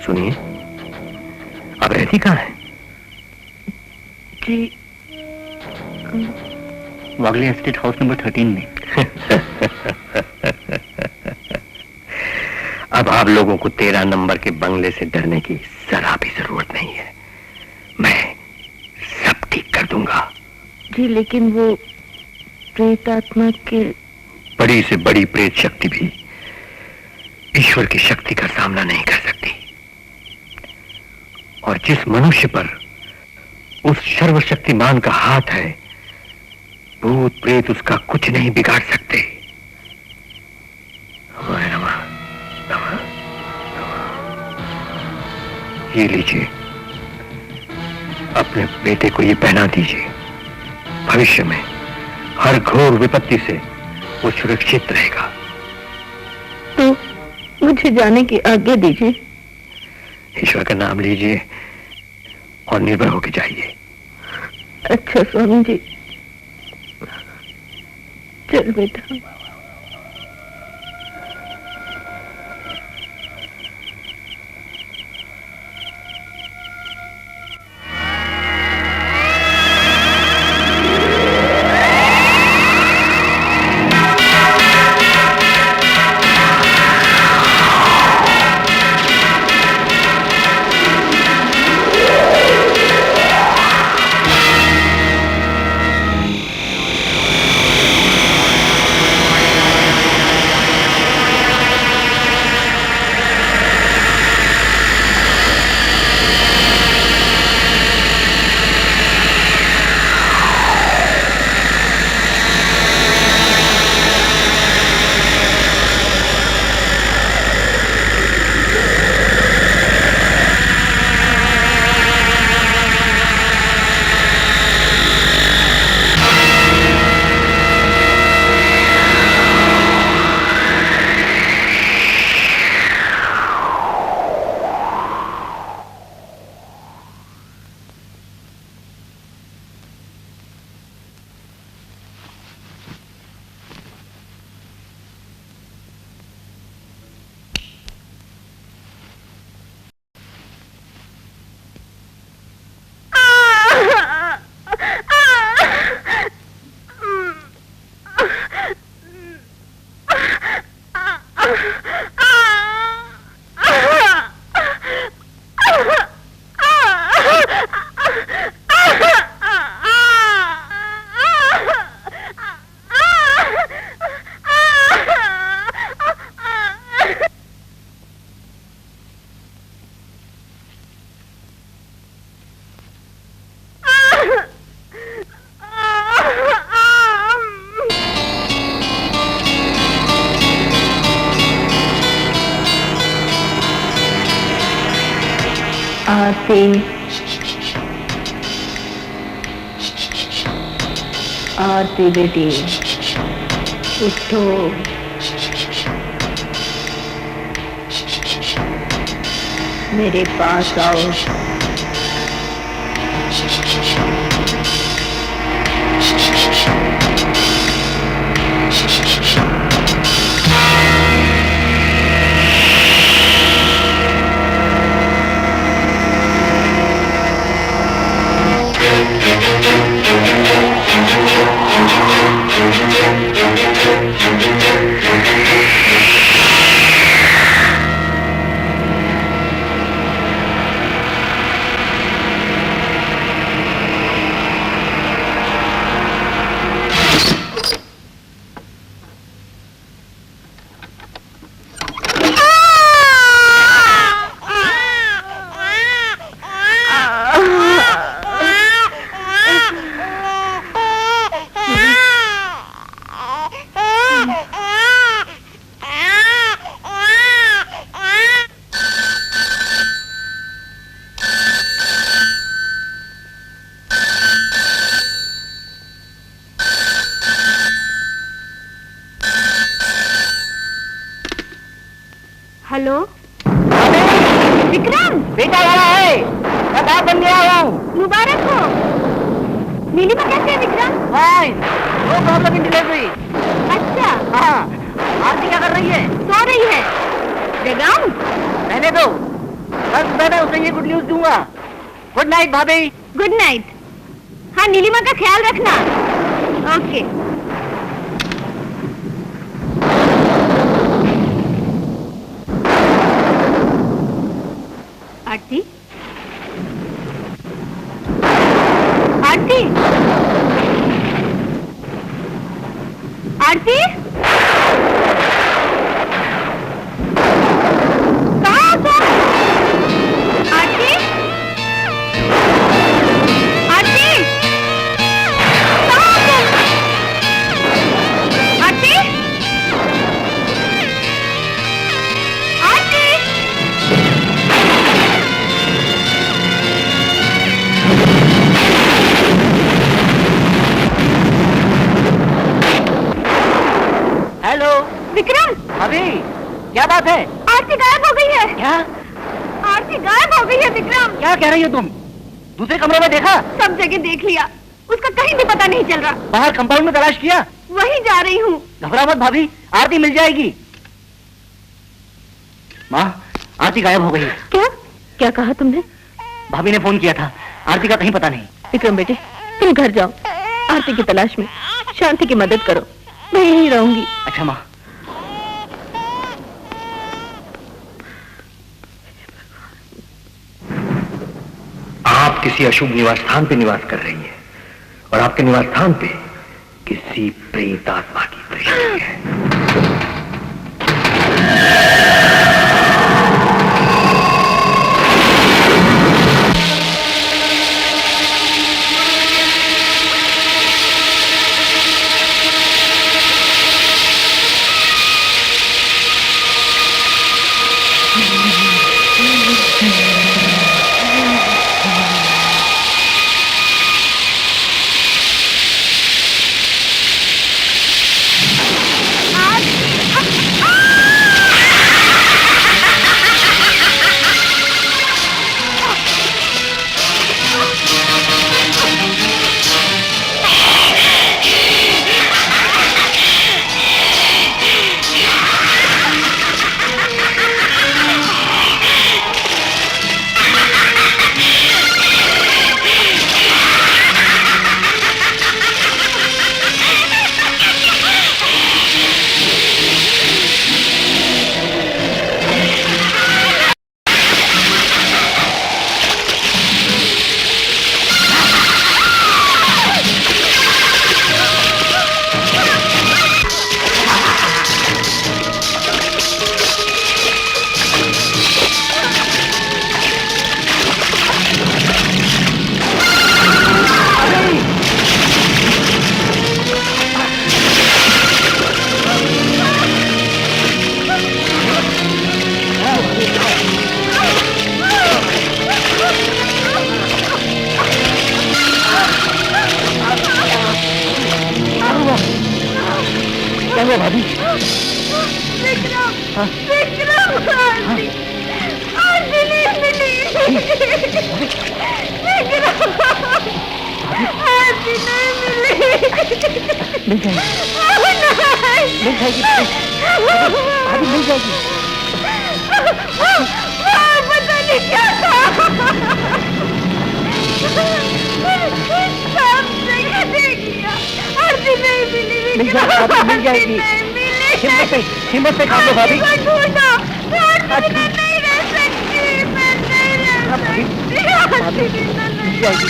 सुनिए, अब रहती कहाँ है?
जी,
वागले एस्टेट हाउस नंबर 13 में।
अब आप लोगों को 13 नंबर के बंगले से डरने की जरा भी जरूरत नहीं है, मैं सब ठीक कर दूंगा।
जी, लेकिन वो प्रेत आत्मा के।
बड़ी से बड़ी प्रेत शक्ति भी ईश्वर की शक्ति का सामना नहीं कर सकती और जिस मनुष्य पर उस सर्वशक्तिमान का हाथ है भूत प्रेत उसका कुछ नहीं बिगाड़ सकते। हमारे नमा, नमा, नमा। ये लीजिए, अपने बेटे को ये पहना दीजिए। भविष्य में हर घोर विपत्ति से वो सुरक्षित रहेगा।
तो मुझे जाने की आज्ञा दीजिए।
ईश्वर का नाम लीजिए और निर्भय होकर जाइए।
अच्छा स्वामी जी, चल बेटा। आरती, आरती बेटी उठो। मेरे पास आओ।
हेलो विक्रम,
बेटा आ रहा है, मैं बाप बन गया हूँ।
मुबारक हो। नीलिमा कैसे है Vikram?
Fine, no problem in delivery.
अच्छा,
हाँ, आरती क्या कर रही है?
सो रही है। जगाऊं?
रहने दो, बस मैं उसे ये गुड न्यूज दूंगा। गुड नाइट भाभी।
Good night. हाँ, नीलिमा का ख्याल रखना। ओके। आरती, आरती, आरती, कहाँ हो तुम? आरती, आरती, कहाँ हो तुम? आरती, आरती,
हेलो
विक्रम,
भाभी, क्या बात है?
आरती गायब हो गई है।
क्या
आरती गायब हो गई है विक्रम।
क्या कह रही हो तुम? दूसरे कमरे में देखा?
सब जगह देख लिया, उसका कहीं भी पता नहीं चल रहा।
बाहर कंपाउंड में तलाश किया?
वहीं जा रही हूँ।
घबरा मत भाभी, आरती मिल जाएगी।
माँ, आरती गायब हो गई है।
क्या क्या कहा तुमने?
भाभी ने फोन किया था, आरती का कहीं पता नहीं।
विक्रम बेटे, तुम घर जाओ, आरती की तलाश में शांति की मदद करो। मैं यहीं रहूंगी।
अच्छा माँ।
आप किसी अशुभ निवास स्थान पे निवास कर रही है और आपके निवास स्थान पे किसी प्रेत आत्मा की दृष्टि है।
भाभी?
विक्रम, विक्रम, आरती नहीं मिली। विक्रम, आरती नहीं मिली।
मिल जाएगी, मिल जाएगी भाभी, मिल जाएगी।
पता नहीं क्या था। सब जगह देख लिया, आरती नहीं मिली।
मिल जाएगी भाभी, मिल जाएगी। हिम्मत से काम लो भाभी।
नहीं रह सकती, मैं नहीं रह सकती।
मिल जाएगी।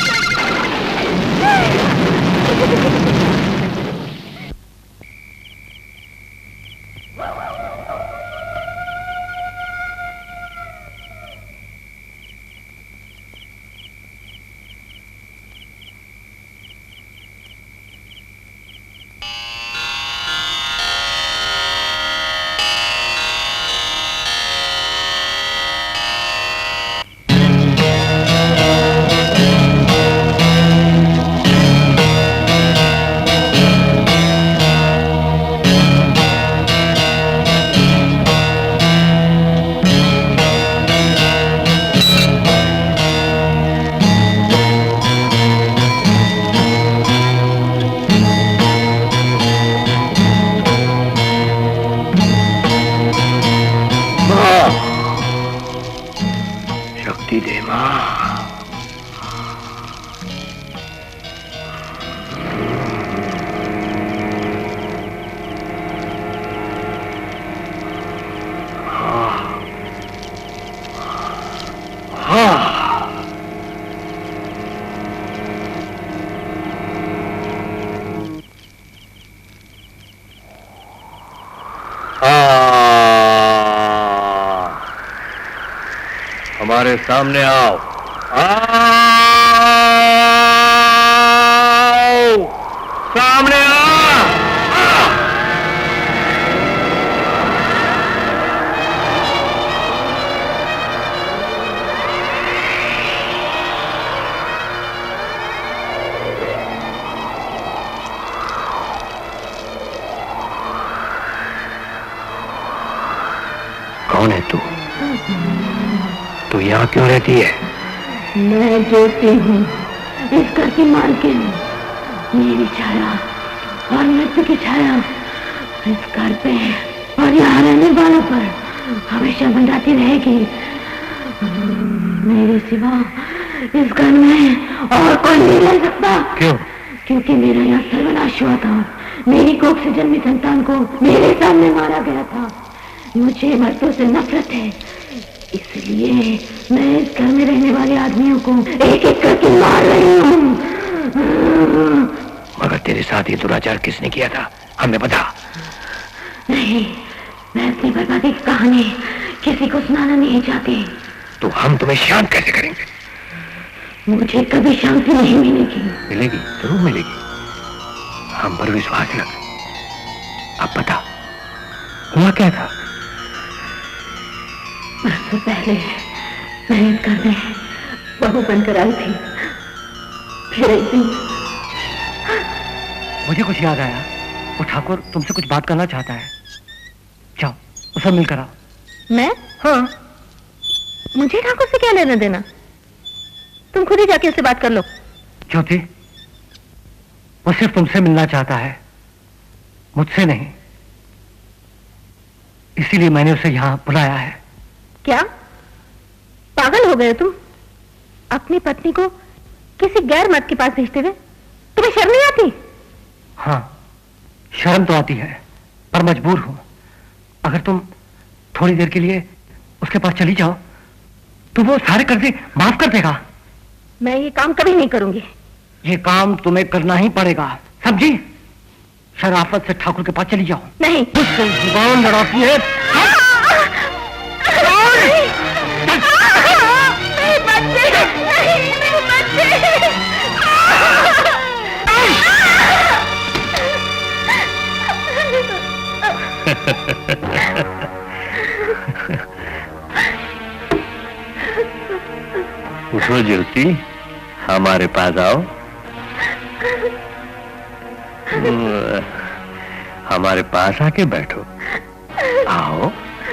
शक्ति दे मां। हमारे सामने आओ, आओ, सामने आओ। कौन है तू? तू यहाँ क्यों रहती है?
मैं ज्योति हूँ, इस घर की मालकिन। मेरी छाया और मृत्यु की छाया इस घर पे और यहाँ रहने वालों पर हमेशा मंडराती रहेगी। मेरे सिवा इस घर में और कोई नहीं रह सकता।
क्यों?
क्योंकि मेरा यहाँ सर्वनाश हुआ था। मेरी कोख से जन्मी संतान को मेरे सामने मारा गया था। मुझे मर्दों से नफरत है, इसलिए मैं इस घर में रहने वाले आदमियों को एक एक करके मार रही हूँ।
मगर तेरे साथ ये दुराचार किसने किया था? हमें बता।
नहीं, मैं अपनी बर्बादी की कहानी किसी को सुनाना नहीं चाहती।
तो हम तुम्हें शांत कैसे करेंगे?
मुझे कभी शांति नहीं मिलेगी।
मिलेगी, जरूर मिलेगी। हम पर विश्वास रख। अब बता, हुआ क्या था?
बरसों पहले मैं इस घर में बहू बनकर आई थी। फिर एक दिन
मुझे कुछ याद आया। वो ठाकुर तुमसे कुछ बात करना चाहता है। जाओ उसे मिलकर आओ।
मैं?
हाँ।
मुझे ठाकुर से क्या लेना देना? तुम खुद ही जाके उससे बात कर लो।
ज्योति, वो सिर्फ तुमसे मिलना चाहता है, मुझसे नहीं। इसीलिए मैंने उसे यहाँ बुलाया है।
क्या पागल हो गए तुम? अपनी पत्नी को किसी गैर मर्द के पास भेजते हुए तुम्हें शर्म नहीं आती?
हाँ, शर्म तो आती है, पर मजबूर हूं। अगर तुम थोड़ी देर के लिए उसके पास चली जाओ तो वो सारे कर्जे माफ कर देगा।
मैं ये काम कभी नहीं करूंगी।
ये काम तुम्हें करना ही पड़ेगा, समझी? शराफत से ठाकुर के पास चली जाओ।
नहीं।
मुझसे जुबान लड़ाती है।
उठो ज्योति, हमारे पास आओ। हमारे पास आके बैठो। आओ।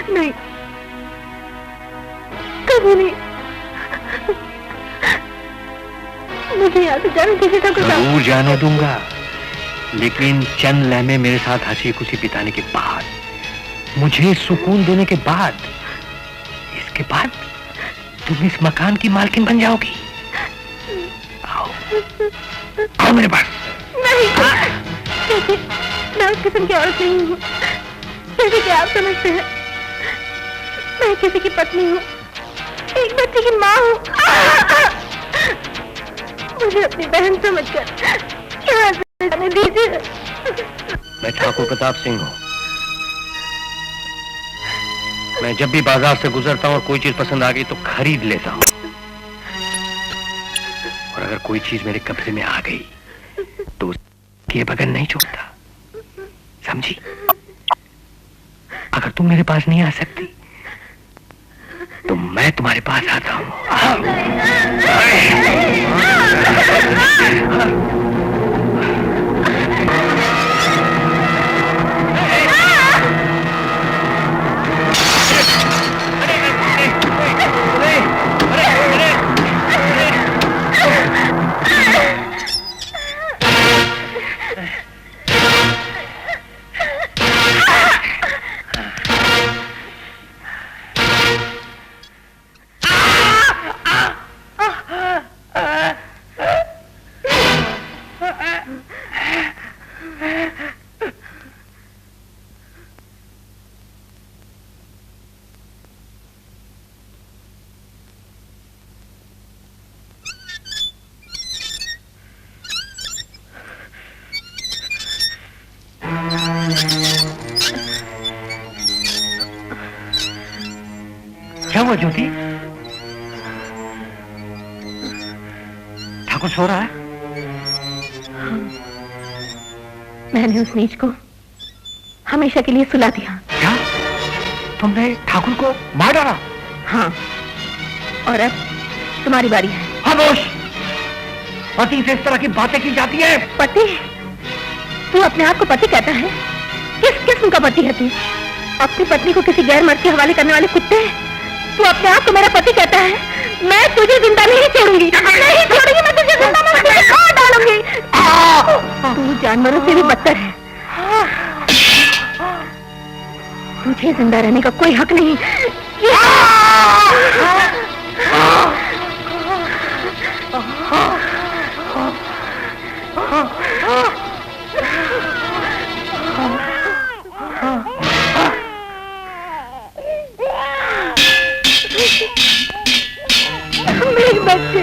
नहीं, कभी नहीं। मुझे यहाँ से जाने दीजिए ठाकुर साहब।
जरूर जाने दूंगा, लेकिन चंद लम्हे मेरे साथ हंसी खुशी बिताने के बाद, मुझे सुकून देने के बाद, इसके बाद तुम इस मकान की मालकिन बन जाओगी। आओ, आओ मेरे पास।
नहीं, मैं उस किस्म की औरत नहीं हूँ जैसे कि आप समझते हैं। मैं किसी की पत्नी हूँ, एक बच्चे की माँ हूँ। मुझे अपनी बहन समझकर यहाँ से जाने दीजिए।
मैं ठाकुर प्रताप सिंह हूँ। मैं जब भी बाजार से गुजरता हूँ और कोई चीज पसंद आ गई तो खरीद लेता हूँ, और अगर कोई चीज मेरे कब्जे में आ गई तो उसके बगैर नहीं छोड़ता, समझी? अगर तुम मेरे पास नहीं आ सकती तो मैं तुम्हारे पास आता हूँ।
क्या हुआ ज्योति? ठाकुर सो रहा है?
मैंने उस नीच को हमेशा के लिए सुला दिया।
क्या? तुमने ठाकुर को मार डाला?
हाँ, और अब तुम्हारी बारी है।
खामोश! पति से इस तरह की बातें की जाती है?
पति? तू अपने आप को पति कहता है? किस किस्म का पति है तू? अपनी पत्नी को किसी गैर मर्द के हवाले करने वाले कुत्ते? तू अपने आप को मेरा पति कहता है? मैं तुझे जिंदा नहीं छोड़ूंगी, नहीं छोड़ूंगी, मैं तुझे जिंदा मार डालूंगी। तू जानवरों से भी बदतर है। तुझे जिंदा रहने का कोई हक नहीं। मेरे बच्चे,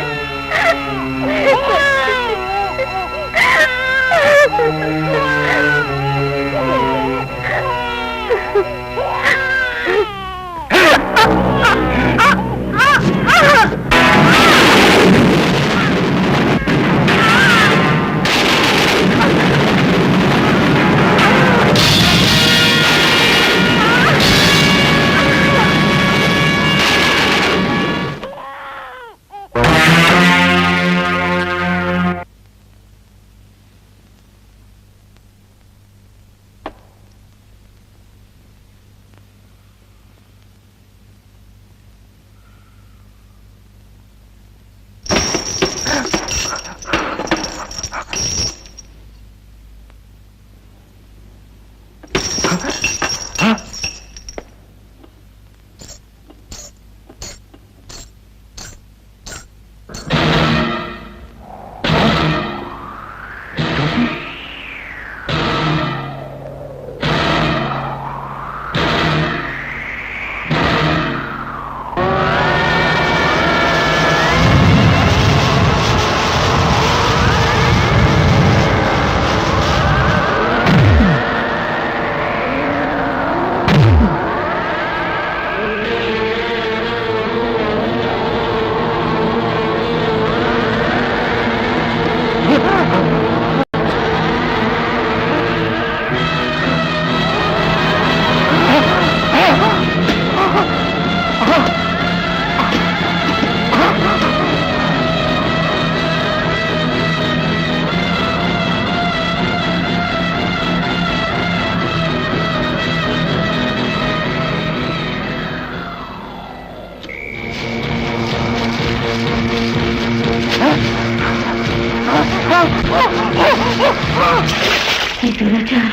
ये दुराचार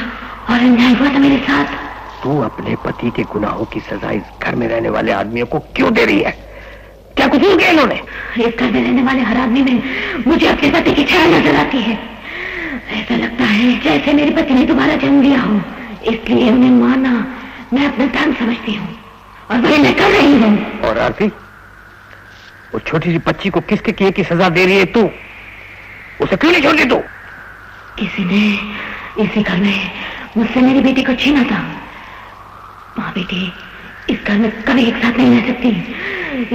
और अन्याय हुआ था मेरे साथ।
तू अपने पति के गुनाहों की सजा इस घर में रहने वाले आदमियों को क्यों दे रही है? क्या कसूर किया इन्होंने?
इस घर में रहने वाले हर आदमी में मुझे अपने पति की छाया नजर आती है। ऐसा लगता है जैसे मेरे पति ने दोबारा जन्म लिया हो, इसलिए उन्हें मारना मैं अपना धर्म समझती हूँ और वही मैं कर रही हूँ।
और आरती, वो छोटी सी बच्ची को किसके किए की सजा दे रही है तू? उसे क्यों नहीं छोड़ती तू?
किसी ने इसी घर में मुझसे मेरी बेटी को छीना था। माँ बेटी इस घर में कभी एक साथ नहीं रह सकती,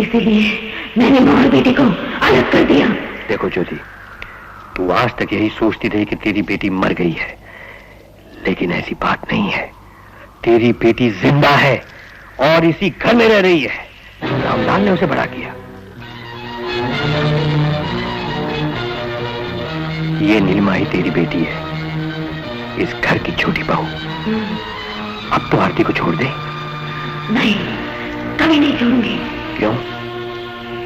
इसीलिए मैंने माँ और बेटी को अलग कर दिया।
देखो ज्योति, तू आज तक यही सोचती रही कि तेरी बेटी मर गई है, लेकिन ऐसी बात नहीं है। तेरी बेटी जिंदा है और इसी घर में रह रही है। रामलाल ने उसे बड़ा किया। ये नीलिमा ही तेरी बेटी है, इस घर की छोटी बहू। अब तो आरती को छोड़ दे।
नहीं, कभी नहीं छोड़ूंगी।
क्यों?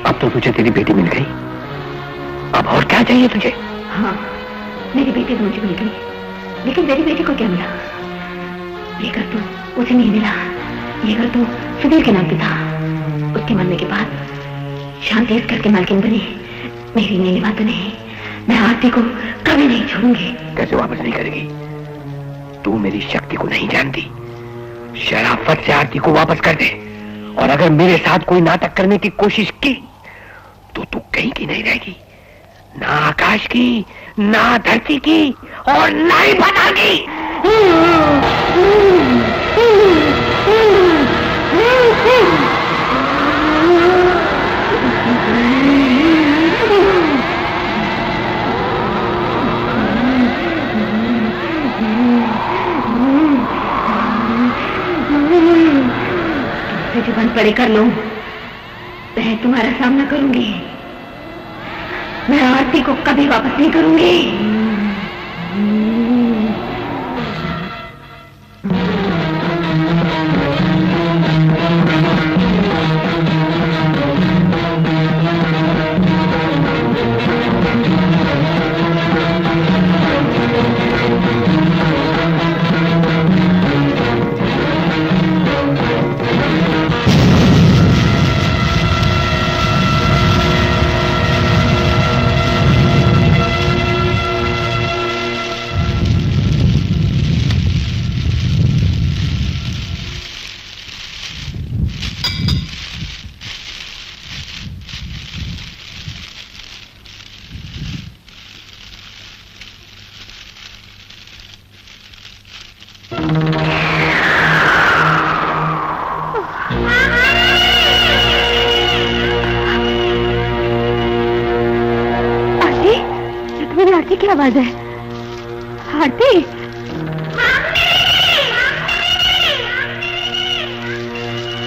अब तो तुझे तेरी बेटी मिल गई, अब और क्या चाहिए तुझे?
हाँ, मेरी बेटी तो मुझे मिल गई, लेकिन तेरी बेटी को क्या मिला? ये घर तो उसे नहीं मिला। ये घर तो सुनील के नाम पे था। उसके मरने के बाद शांति इस घर के मालकिन बनी, मेरी नीलिमा तो नहीं। मैं आरती को कभी नहीं छोड़ूंगी।
कैसे वापस नहीं करेगी? तू मेरी शक्ति को नहीं जानती। शराफत से आरती को वापस कर दे, और अगर मेरे साथ कोई नाटक करने की कोशिश की तो तू कहीं की नहीं रहेगी, ना आकाश की, ना धरती की, और ना ही पता की।
जीवन पड़े कर लो, मैं तुम्हारा सामना करूंगी। मैं आरती को कभी वापस नहीं करूंगी। आरती की आवाज है। आरती,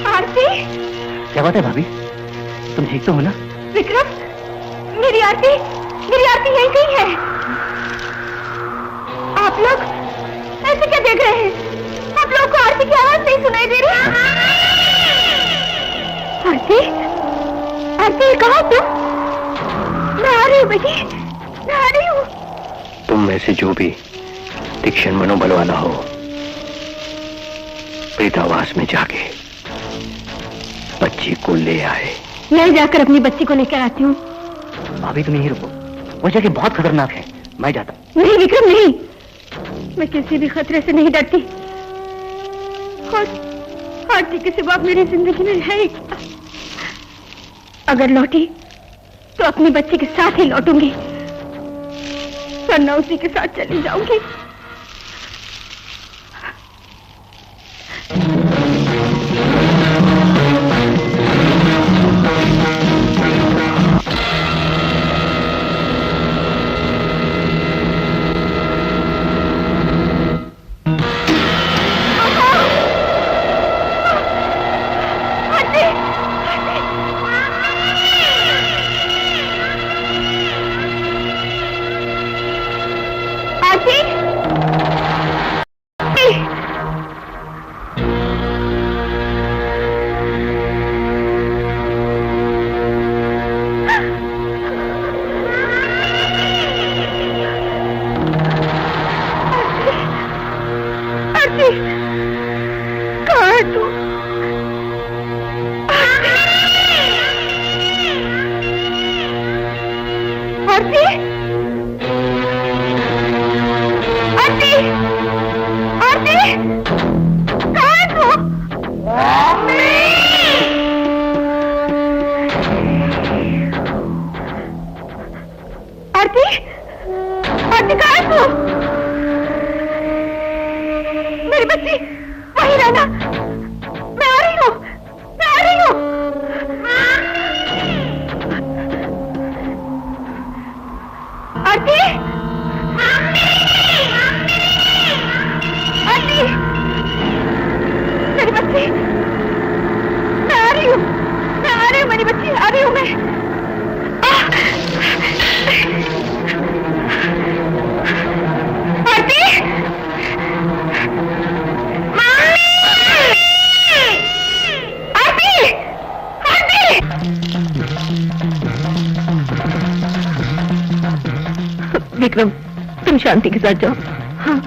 आरती,
क्या बात है भाभी, तुम ठीक तो हो ना?
विक्रम, मेरी आरती यहीं कहीं है। आप लोग ऐसे क्या देख रहे हैं? आप लोगों को आरती की आवाज नहीं सुनाई दे रही? आरती कहाँ तुम? मैं आ रही हूँ बेटी, मैं आ रही हूँ।
तुम में से जो भी तीक्ष्ण मनोबल वाला हो, प्रेतावास में जाके बच्ची को ले आए।
मैं जाकर अपनी बच्ची को लेकर आती हूँ।
भाभी तुम यहीं रुको, वो जगह बहुत खतरनाक है, मैं जाता हूँ।
नहीं विक्रम नहीं, मैं किसी भी खतरे से नहीं डरती। और आरती के सिवा मेरी जिंदगी में है ही क्या? अगर लौटी तो अपनी बच्ची के साथ ही लौटूंगी, वरना उसी के साथ चली जाऊंगी।
आरती, आरती, आरती, कहाँ है तू? आरती, आरती कहाँ है तू? मेरी बच्ची वहीं रहना, मैं आ रही हूँ, मैं आ रही हूँ। आरती, आरती, मेरी बच्ची, मैं आ रही हूँ, मैं आ रही हूँ, मेरी बच्ची आ रही हूँ मैं। आरती, आरती, आरती। विक्रम, तुम शांति के साथ जाओ। हाँ।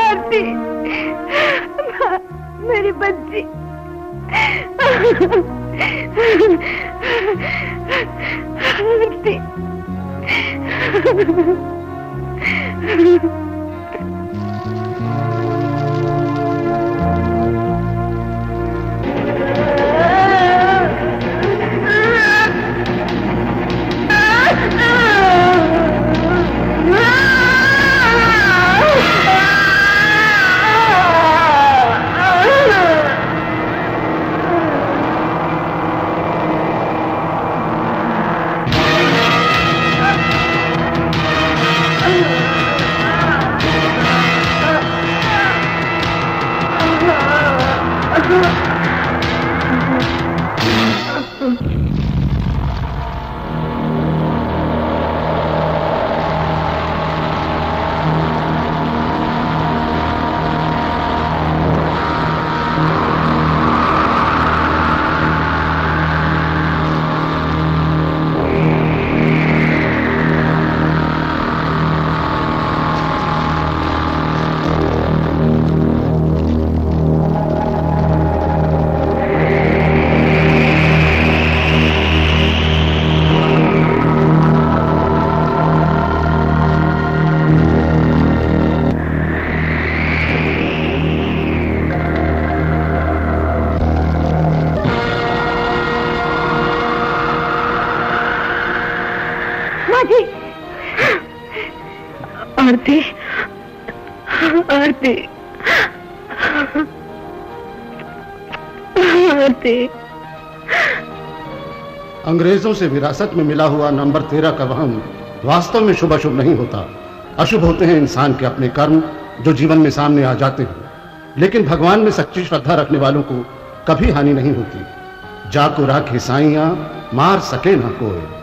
बच्ची, मेरी बच्ची। मेरी बच्ची, आरती, आरती, आरती।
अंग्रेजों से विरासत में मिला हुआ नंबर 13 का वहन वास्तव में शुभ अशुभ नहीं होता। अशुभ होते हैं इंसान के अपने कर्म जो जीवन में सामने आ जाते हैं, लेकिन भगवान में सच्ची श्रद्धा रखने वालों को कभी हानि नहीं होती। जाको राखे साइयां मार सके ना कोई।